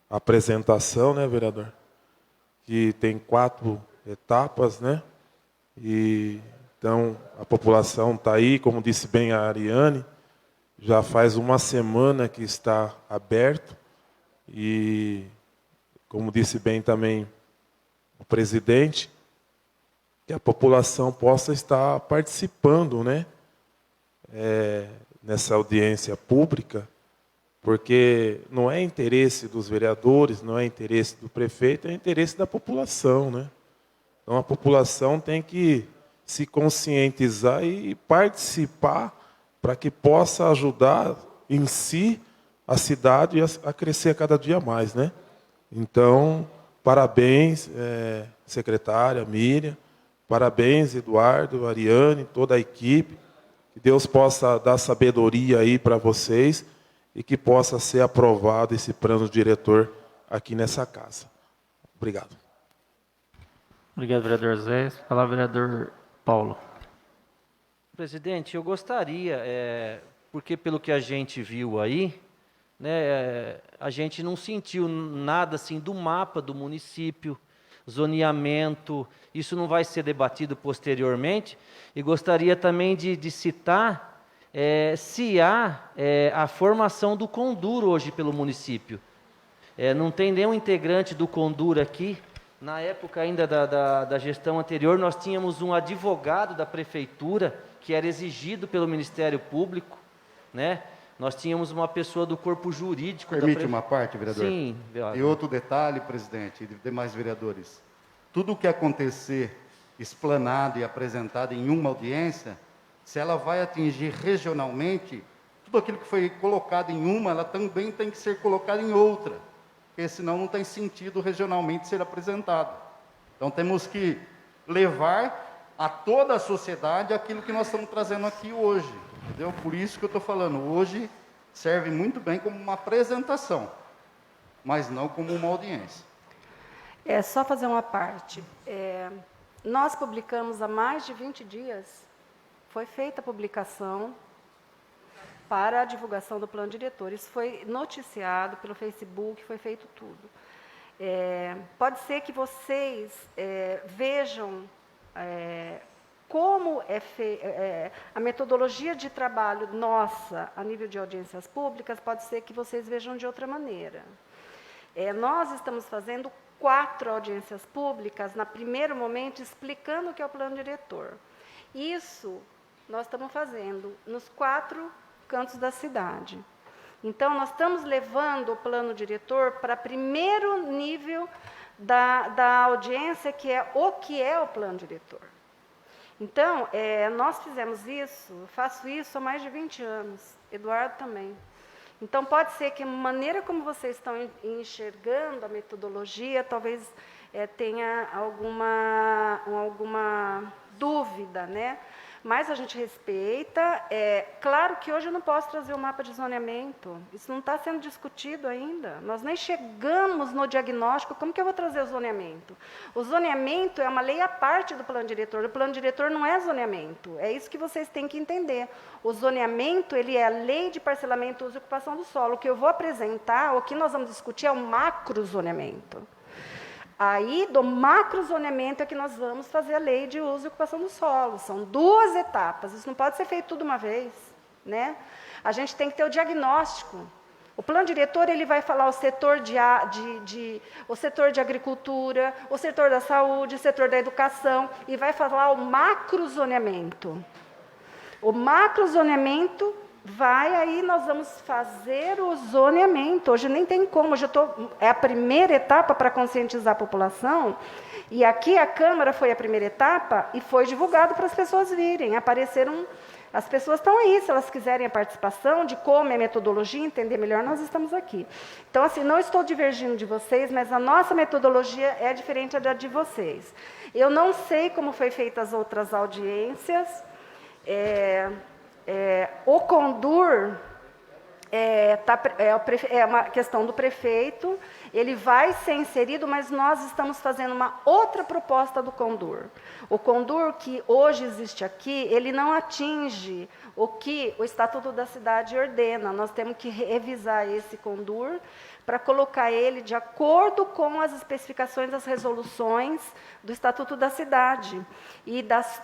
apresentação, né, vereador? Que tem 4 etapas, né? E então a população está aí, como disse bem a Ariane, já faz uma semana que está aberto e, como disse bem também o presidente, que a população possa estar participando, né, nessa audiência pública, porque não é interesse dos vereadores, não é interesse do prefeito, é interesse da população, né? Então a população tem que se conscientizar e participar para que possa ajudar em si a cidade a crescer cada dia mais, né? Então, parabéns, secretária Miriam, parabéns, Eduardo, Ariane, toda a equipe. Que Deus possa dar sabedoria aí para vocês e que possa ser aprovado esse plano diretor aqui nessa casa. Obrigado. Obrigado, vereador Zé. Palavra, vereador Paulo. Presidente, eu gostaria, porque pelo que a gente viu aí, né, a gente não sentiu nada assim do mapa do município, zoneamento, isso não vai ser debatido posteriormente, e gostaria também de citar se há a formação do Condur hoje pelo município. Não tem nenhum integrante do Condur aqui. Na época ainda da gestão anterior, nós tínhamos um advogado da prefeitura, que era exigido pelo Ministério Público, né? Nós tínhamos uma pessoa do corpo jurídico. Permite uma parte, vereador? Sim, vereador. E outro detalhe, presidente, e demais vereadores. Tudo o que acontecer explanado e apresentado em uma audiência, se ela vai atingir regionalmente, tudo aquilo que foi colocado em uma, ela também tem que ser colocada em outra, porque senão não tem sentido regionalmente ser apresentado. Então temos que levar a toda a sociedade aquilo que nós estamos trazendo aqui hoje. Entendeu? Por isso que eu estou falando, hoje serve muito bem como uma apresentação, mas não como uma audiência. Só fazer uma parte. Nós publicamos há mais de 20 dias, foi feita a publicação para a divulgação do plano diretor. Isso foi noticiado pelo Facebook, foi feito tudo. Pode ser que vocês vejam como a metodologia de trabalho nossa, a nível de audiências públicas, pode ser que vocês vejam de outra maneira. Nós estamos fazendo 4 audiências públicas, no primeiro momento, explicando o que é o plano diretor. Isso nós estamos fazendo nos 4 cantos da cidade. Então, nós estamos levando o plano diretor para primeiro nível da audiência, que é o plano diretor. Então, nós fizemos isso, eu faço isso há mais de 20 anos, Eduardo também. Então, pode ser que a maneira como vocês estão enxergando a metodologia, talvez tenha alguma dúvida, né? mas a gente respeita. Claro que hoje eu não posso trazer o mapa de zoneamento, isso não está sendo discutido ainda. Nós nem chegamos no diagnóstico, como que eu vou trazer o zoneamento? O zoneamento é uma lei à parte do plano diretor, o plano diretor não é zoneamento, é isso que vocês têm que entender. O zoneamento, ele é a lei de parcelamento, uso e ocupação do solo. O que eu vou apresentar, o que nós vamos discutir é o macrozoneamento. Aí, do macrozoneamento é que nós vamos fazer a lei de uso e ocupação do solo. São 2 etapas, isso não pode ser feito tudo uma vez, né? A gente tem que ter o diagnóstico. O plano diretor, ele vai falar o setor o setor de agricultura, o setor da saúde, o setor da educação, e vai falar o macrozoneamento. O macrozoneamento aí nós vamos fazer o zoneamento. Hoje nem tem como, é a primeira etapa para conscientizar a população, e aqui a Câmara foi a primeira etapa e foi divulgado para as pessoas virem, as pessoas estão aí, se elas quiserem a participação de como é a metodologia, entender melhor, nós estamos aqui. Então, assim, não estou divergindo de vocês, mas a nossa metodologia é diferente da de vocês. Eu não sei como foi feitas as outras audiências, o Condur é uma questão do prefeito, ele vai ser inserido, mas nós estamos fazendo uma outra proposta do Condur. O Condur que hoje existe aqui, ele não atinge o que o Estatuto da Cidade ordena. Nós temos que revisar esse Condur para colocar ele de acordo com as especificações das resoluções do Estatuto da Cidade e das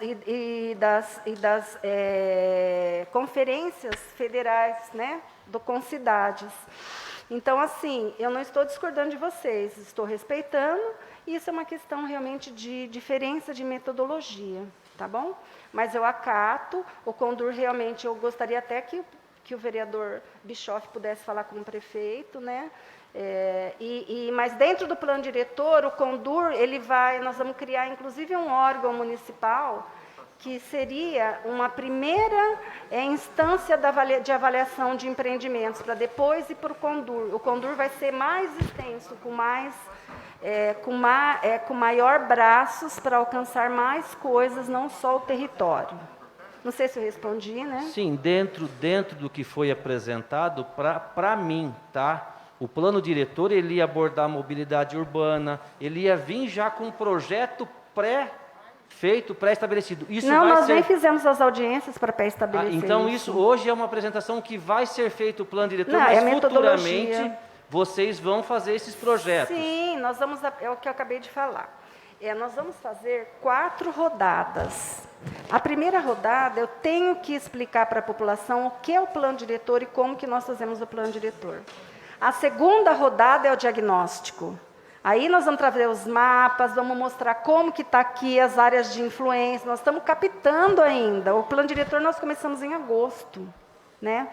conferências federais, né, do Concidades. Então, assim, eu não estou discordando de vocês, estou respeitando, e isso é uma questão realmente de diferença de metodologia, tá bom? Mas eu acato, o Condur realmente, eu gostaria até que o vereador Bischoff pudesse falar com o prefeito, né? Mas dentro do plano diretor, o Condur, nós vamos criar inclusive um órgão municipal que seria uma primeira instância de avaliação de empreendimentos, para depois ir para o Condur. O Condur vai ser mais extenso, com maior braços para alcançar mais coisas, não só o território. Não sei se eu respondi, né? Sim, dentro do que foi apresentado, para mim, tá? O plano diretor, ele ia abordar a mobilidade urbana, ele ia vir já com um projeto pré-estabelecido. Nós nem fizemos as audiências para pré-estabelecer. Então, isso hoje é uma apresentação que vai ser feito o plano diretor, mas futuramente vocês vão fazer esses projetos. Sim, nós vamos, é o que eu acabei de falar. Nós vamos fazer 4 rodadas. A primeira rodada, eu tenho que explicar para a população o que é o plano diretor e como que nós fazemos o plano diretor. A segunda rodada é o diagnóstico. Aí nós vamos trazer os mapas, vamos mostrar como que está aqui as áreas de influência. Nós estamos captando ainda. O plano diretor nós começamos em agosto, né?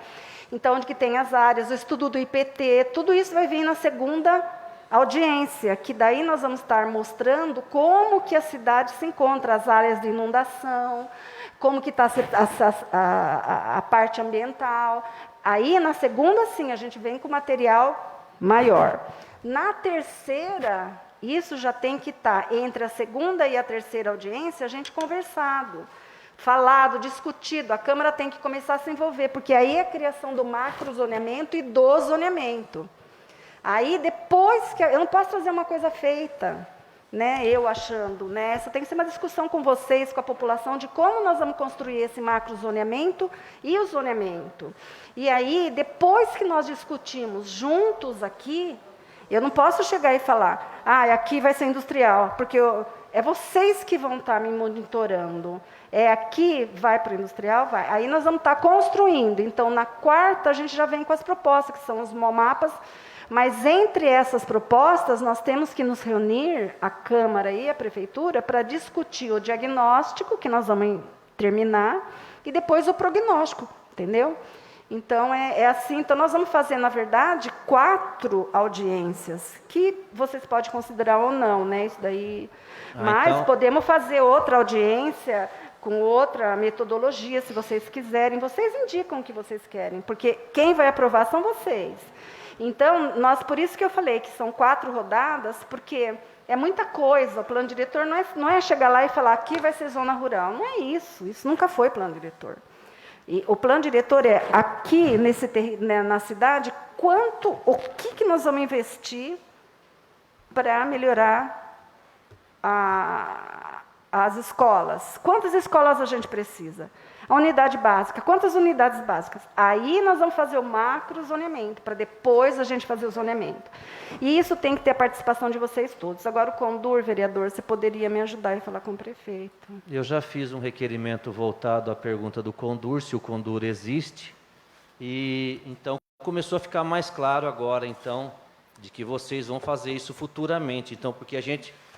Então, onde que tem as áreas, o estudo do IPT, tudo isso vai vir na segunda audiência, que daí nós vamos estar mostrando como que a cidade se encontra, as áreas de inundação, como que está a parte ambiental. Aí, na segunda, sim, a gente vem com material maior. Na terceira, isso já tem que estar entre a segunda e a terceira audiência, a gente conversado, falado, discutido. A Câmara tem que começar a se envolver, porque aí é a criação do macrozoneamento e do zoneamento. Aí, depois que... Eu não posso trazer uma coisa feita, né, eu achando, né? Essa tem que ser uma discussão com vocês, com a população, de como nós vamos construir esse macrozoneamento e o zoneamento. E aí, depois que nós discutimos juntos aqui, eu não posso chegar e falar, aqui vai ser industrial, porque é vocês que vão estar me monitorando. Aqui vai para o industrial? Vai. Aí nós vamos estar construindo. Então, na quarta, a gente já vem com as propostas, que são os mapas. Mas, entre essas propostas, nós temos que nos reunir, a Câmara e a Prefeitura, para discutir o diagnóstico, que nós vamos terminar, e depois o prognóstico, entendeu? Então, é assim. Então, nós vamos fazer, na verdade, 4 audiências, que vocês podem considerar ou não, né? Isso daí. Mas então, podemos fazer outra audiência com outra metodologia, se vocês quiserem. Vocês indicam o que vocês querem, porque quem vai aprovar são vocês. Então, por isso que eu falei que são 4 rodadas, porque É muita coisa. O plano diretor não é chegar lá e falar aqui vai ser zona rural. Não é isso. Isso nunca foi plano diretor. E o plano diretor é aqui na cidade, o que nós vamos investir para melhorar as escolas. Quantas escolas a gente precisa? A unidade básica. Quantas unidades básicas? Aí nós vamos fazer o macro zoneamento, para depois a gente fazer o zoneamento. E isso tem que ter a participação de vocês todos. Agora, o Condur, vereador, você poderia me ajudar e falar com o prefeito. Eu já fiz um requerimento voltado à pergunta do Condur, se o Condur existe. E então começou a ficar mais claro agora, então, de que vocês vão fazer isso futuramente. Então, porque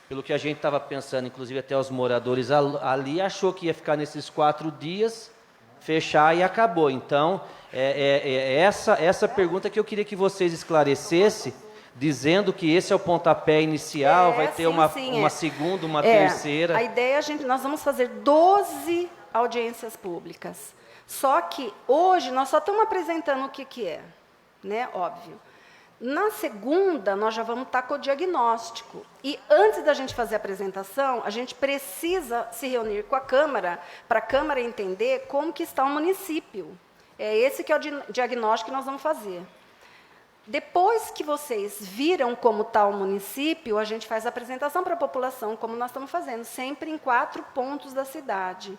pelo que a gente estava pensando, inclusive até os moradores ali, achou que ia ficar nesses 4 dias, fechar e acabou. Então, essa pergunta que eu queria que vocês esclarecessem, dizendo que esse é o pontapé inicial, vai ter uma segunda, uma terceira. A ideia, nós vamos fazer 12 audiências públicas. Só que hoje nós só estamos apresentando o que é, né? Óbvio. Na segunda, nós já vamos estar com o diagnóstico. E antes da gente fazer a apresentação, a gente precisa se reunir com a Câmara, para a Câmara entender como que está o município. É esse que é o diagnóstico que nós vamos fazer. Depois que vocês viram como está o município, a gente faz a apresentação para a população, como nós estamos fazendo, sempre em 4 pontos da cidade.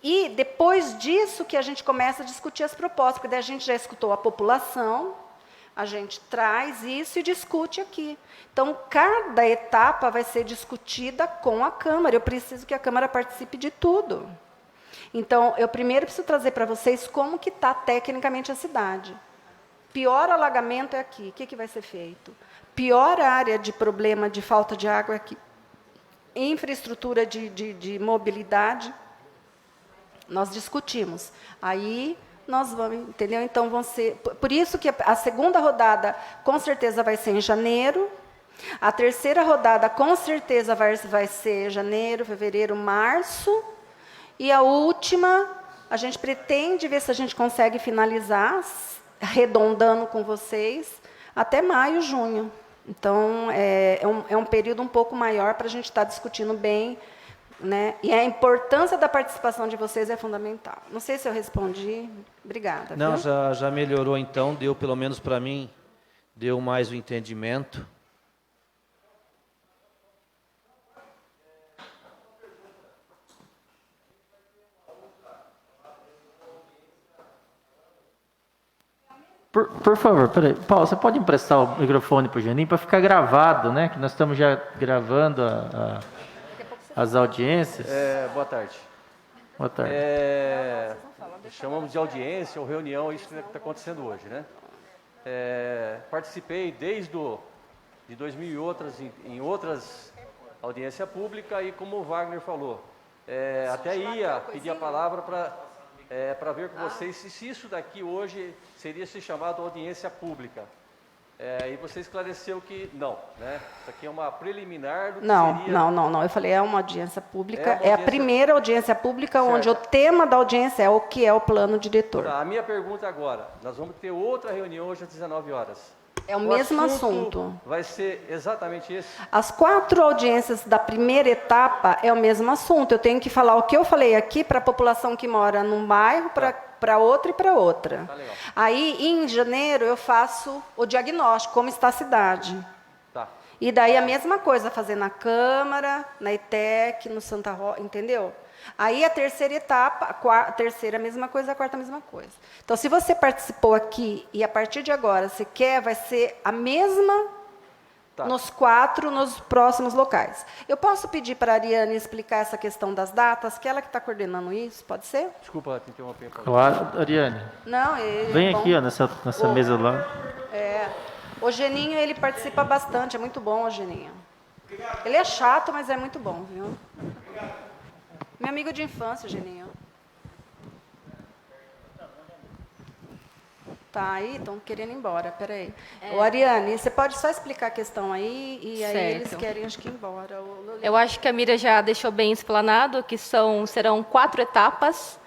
E depois disso que a gente começa a discutir as propostas, porque daí a gente já escutou a população, a gente traz isso e discute aqui. Então, cada etapa vai ser discutida com a Câmara. Eu preciso que a Câmara participe de tudo. Então, eu primeiro preciso trazer para vocês como que está tecnicamente a cidade. Pior alagamento é aqui. O que vai ser feito? Pior área de problema de falta de água é aqui. Infraestrutura de mobilidade, nós discutimos. Aí nós vamos, entendeu? Então, vão ser... Por isso que a segunda rodada, com certeza, vai ser em janeiro. A terceira rodada, com certeza, vai ser janeiro, fevereiro, março. E a última, a gente pretende ver se a gente consegue finalizar, arredondando com vocês, até maio, junho. Então, é um período um pouco maior para a gente estar discutindo bem, né? E a importância da participação de vocês é fundamental. Não sei se eu respondi. Obrigada. Não, viu? já melhorou, então. Deu, pelo menos para mim, deu mais o entendimento. Por favor, peraí. Paulo, você pode emprestar o microfone para o Janinho para ficar gravado, né? Que nós estamos já gravando as audiências. Boa tarde. Boa tarde. Chamamos de audiência ou reunião, isso que está acontecendo hoje, né? Participei desde de 2000 e outras, em outras audiências públicas e, como o Wagner falou, até ia pedir a palavra para ver com vocês se isso daqui hoje seria se chamado audiência pública. E você esclareceu que não, né? Isso aqui é uma preliminar do que seria... Não. Eu falei, é uma audiência pública. É a primeira audiência pública, certo, onde o tema da audiência é o que é o plano diretor. Tá, a minha pergunta agora, nós vamos ter outra reunião hoje às 19 horas. É o mesmo assunto. Vai ser exatamente esse? As 4 audiências da primeira etapa é o mesmo assunto. Eu tenho que falar o que eu falei aqui para a população que mora num bairro, para outra e para outra. Tá, legal. Aí, em janeiro, eu faço o diagnóstico, como está a cidade. Tá. E daí a mesma coisa, fazer na Câmara, na ETEC, no Santa Rosa, entendeu? Aí a terceira etapa, a terceira a mesma coisa, a quarta a mesma coisa. Então, se você participou aqui e a partir de agora você quer, vai ser a mesma nos 4, nos próximos locais. Eu posso pedir para a Ariane explicar essa questão das datas, que ela que está coordenando isso, pode ser? Desculpa te interromper. Claro, Ariane. Não, vem aqui, ó, nessa mesa lá. O Geninho, ele participa bastante, é muito bom o Geninho. Ele é chato, mas é muito bom, viu? Meu amigo de infância, Geninho. Tá aí, estão querendo ir embora, peraí. Ô, Ariane, você pode só explicar a questão aí, e aí Certo. eles querem, acho que, ir embora. Eu acho que a Mira já deixou bem explanado, que serão 4 etapas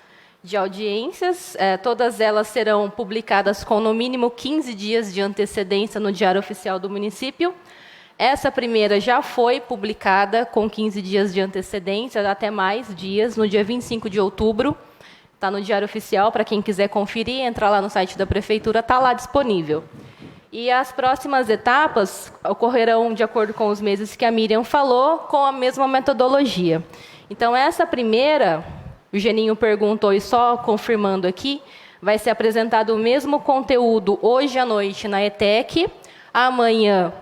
de audiências, todas elas serão publicadas com, no mínimo, 15 dias de antecedência no Diário Oficial do município. Essa primeira já foi publicada com 15 dias de antecedência, até mais dias, no dia 25 de outubro. Está no Diário Oficial, para quem quiser conferir, entrar lá no site da Prefeitura, está lá disponível. E as próximas etapas ocorrerão de acordo com os meses que a Miriam falou, com a mesma metodologia. Então, essa primeira, o Geninho perguntou e só confirmando aqui, vai ser apresentado o mesmo conteúdo hoje à noite na ETEC, amanhã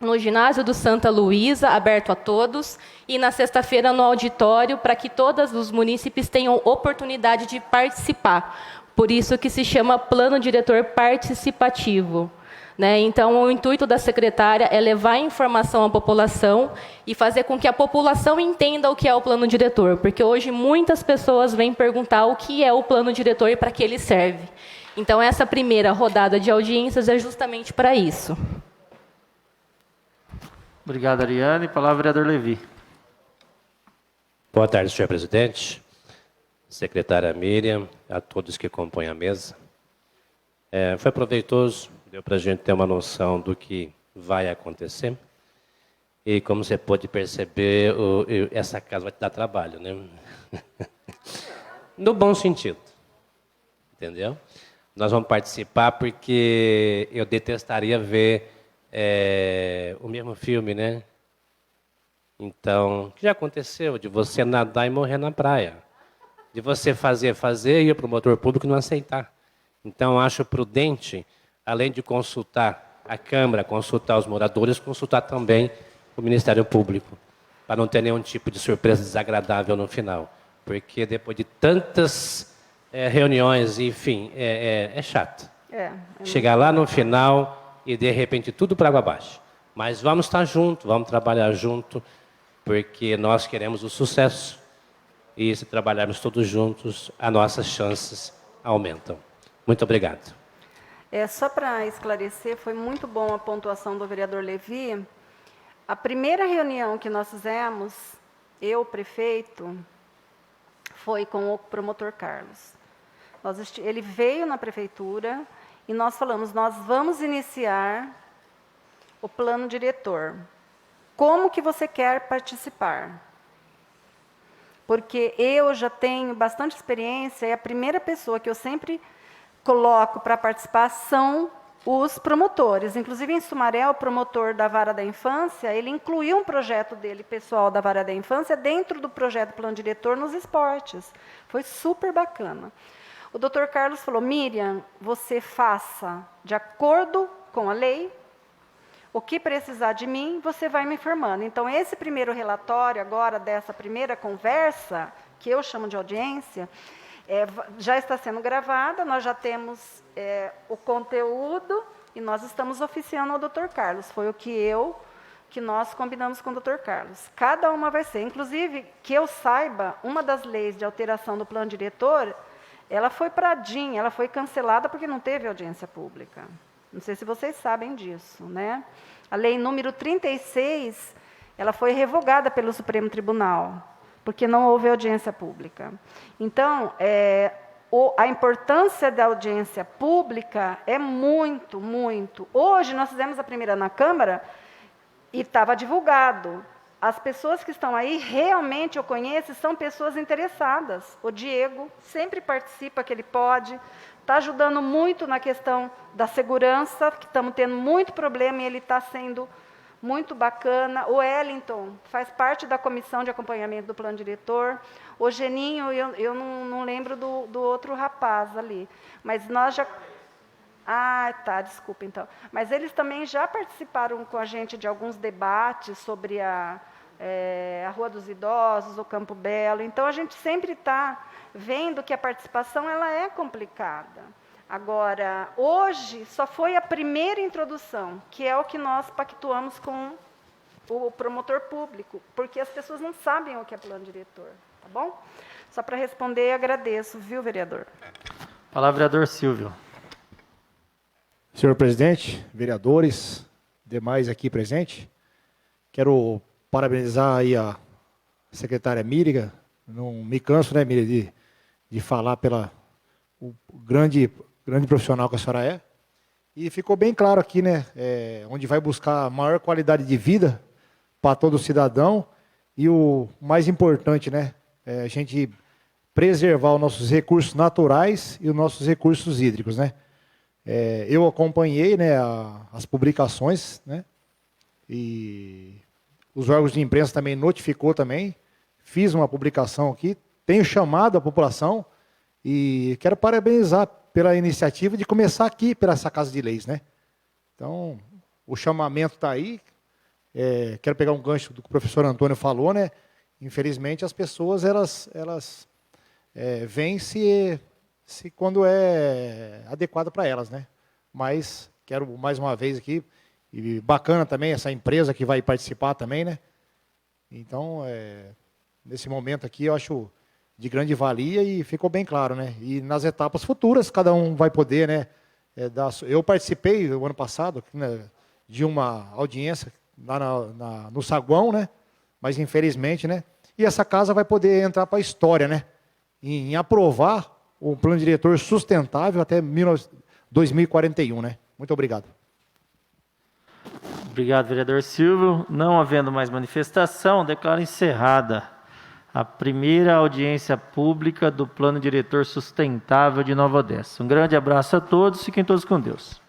no ginásio do Santa Luísa, aberto a todos, e na sexta-feira no auditório, para que todos os munícipes tenham oportunidade de participar. Por isso que se chama Plano Diretor Participativo. Então, o intuito da secretária é levar informação à população e fazer com que a população entenda o que é o plano diretor, porque hoje muitas pessoas vêm perguntar o que é o plano diretor e para que ele serve. Então, essa primeira rodada de audiências é justamente para isso. Obrigado, Ariane. Palavra, vereador Levi. Boa tarde, senhor presidente, secretária Miriam, a todos que compõem a mesa. Foi proveitoso, deu para a gente ter uma noção do que vai acontecer. E como você pode perceber, essa casa vai te dar trabalho, né? No bom sentido, entendeu? Nós vamos participar porque eu detestaria ver o mesmo filme, né? Então, o que já aconteceu de você nadar e morrer na praia? De você fazer e ir para o promotor público não aceitar. Então, acho prudente, além de consultar a Câmara, consultar os moradores, consultar também o Ministério Público, para não ter nenhum tipo de surpresa desagradável no final. Porque depois de tantas reuniões, enfim, é chato. Chegar lá no final e, de repente, tudo para água abaixo. Mas vamos estar juntos, vamos trabalhar junto, porque nós queremos o sucesso. E se trabalharmos todos juntos, as nossas chances aumentam. Muito obrigado. Só para esclarecer, foi muito bom a pontuação do vereador Levi. A primeira reunião que nós fizemos, eu, prefeito, foi com o promotor Carlos. Ele veio na prefeitura e nós falamos, nós vamos iniciar o plano diretor. Como que você quer participar? Porque eu já tenho bastante experiência e a primeira pessoa que eu sempre coloco para participar são os promotores. Inclusive, em Sumaré, o promotor da Vara da Infância, ele incluiu um projeto dele, pessoal da Vara da Infância, dentro do projeto Plano Diretor nos esportes. Foi super bacana. O doutor Carlos falou, Miriam, você faça de acordo com a lei, o que precisar de mim, você vai me informando. Então, esse primeiro relatório, agora, dessa primeira conversa, que eu chamo de audiência, já está sendo gravada, nós já temos o conteúdo e nós estamos oficiando ao doutor Carlos. Foi o que nós combinamos com o doutor Carlos. Cada uma vai ser. Inclusive, que eu saiba, uma das leis de alteração do plano diretor, ela foi para a DIN, ela foi cancelada porque não teve audiência pública. Não sei se vocês sabem disso, né? A lei número 36, ela foi revogada pelo Supremo Tribunal, porque não houve audiência pública. Então, a importância da audiência pública é muito, muito. Hoje, nós fizemos a primeira na Câmara e estava divulgado. As pessoas que estão aí, realmente eu conheço, são pessoas interessadas. O Diego sempre participa, que ele pode. Está ajudando muito na questão da segurança, que estamos tendo muito problema e ele está sendo muito bacana. O Wellington faz parte da comissão de acompanhamento do plano diretor. O Geninho, eu não lembro do outro rapaz ali. Mas nós já... desculpa então. Mas eles também já participaram com a gente de alguns debates sobre a Rua dos Idosos, o Campo Belo. Então, a gente sempre está vendo que a participação ela é complicada. Agora, hoje, só foi a primeira introdução, que é o que nós pactuamos com o promotor público, porque as pessoas não sabem o que é plano diretor, tá bom? Só para responder, agradeço, viu, vereador? Palavra, vereador Silvio. Senhor presidente, vereadores, demais aqui presentes, quero parabenizar aí a secretária Miriam. Não me canso, né, Miriam, de falar pela o grande profissional que a senhora é. E ficou bem claro aqui, né, onde vai buscar maior qualidade de vida para todo cidadão e o mais importante, né, a gente preservar os nossos recursos naturais e os nossos recursos hídricos, né. Eu acompanhei, né, as publicações, né, e os órgãos de imprensa também notificou também, fiz uma publicação aqui, tenho chamado a população e quero parabenizar pela iniciativa de começar aqui pela essa Casa de Leis, né. Então, o chamamento está aí. Quero pegar um gancho do que o professor Antônio falou, né. Infelizmente, as pessoas elas veem se quando é adequado para elas, né. Mas quero mais uma vez aqui, e bacana também essa empresa que vai participar também, né. Então, nesse momento aqui, eu acho de grande valia e ficou bem claro, né. E nas etapas futuras, cada um vai poder, né. Eu participei, no ano passado, né, de uma audiência lá no Saguão, né, mas infelizmente, né, e essa casa vai poder entrar para a história, né, em aprovar o plano diretor sustentável até 2041, né. Muito obrigado. Obrigado, vereador Silvio. Não havendo mais manifestação, declaro encerrada a primeira audiência pública do Plano Diretor Sustentável de Nova Odessa. Um grande abraço a todos, fiquem todos com Deus.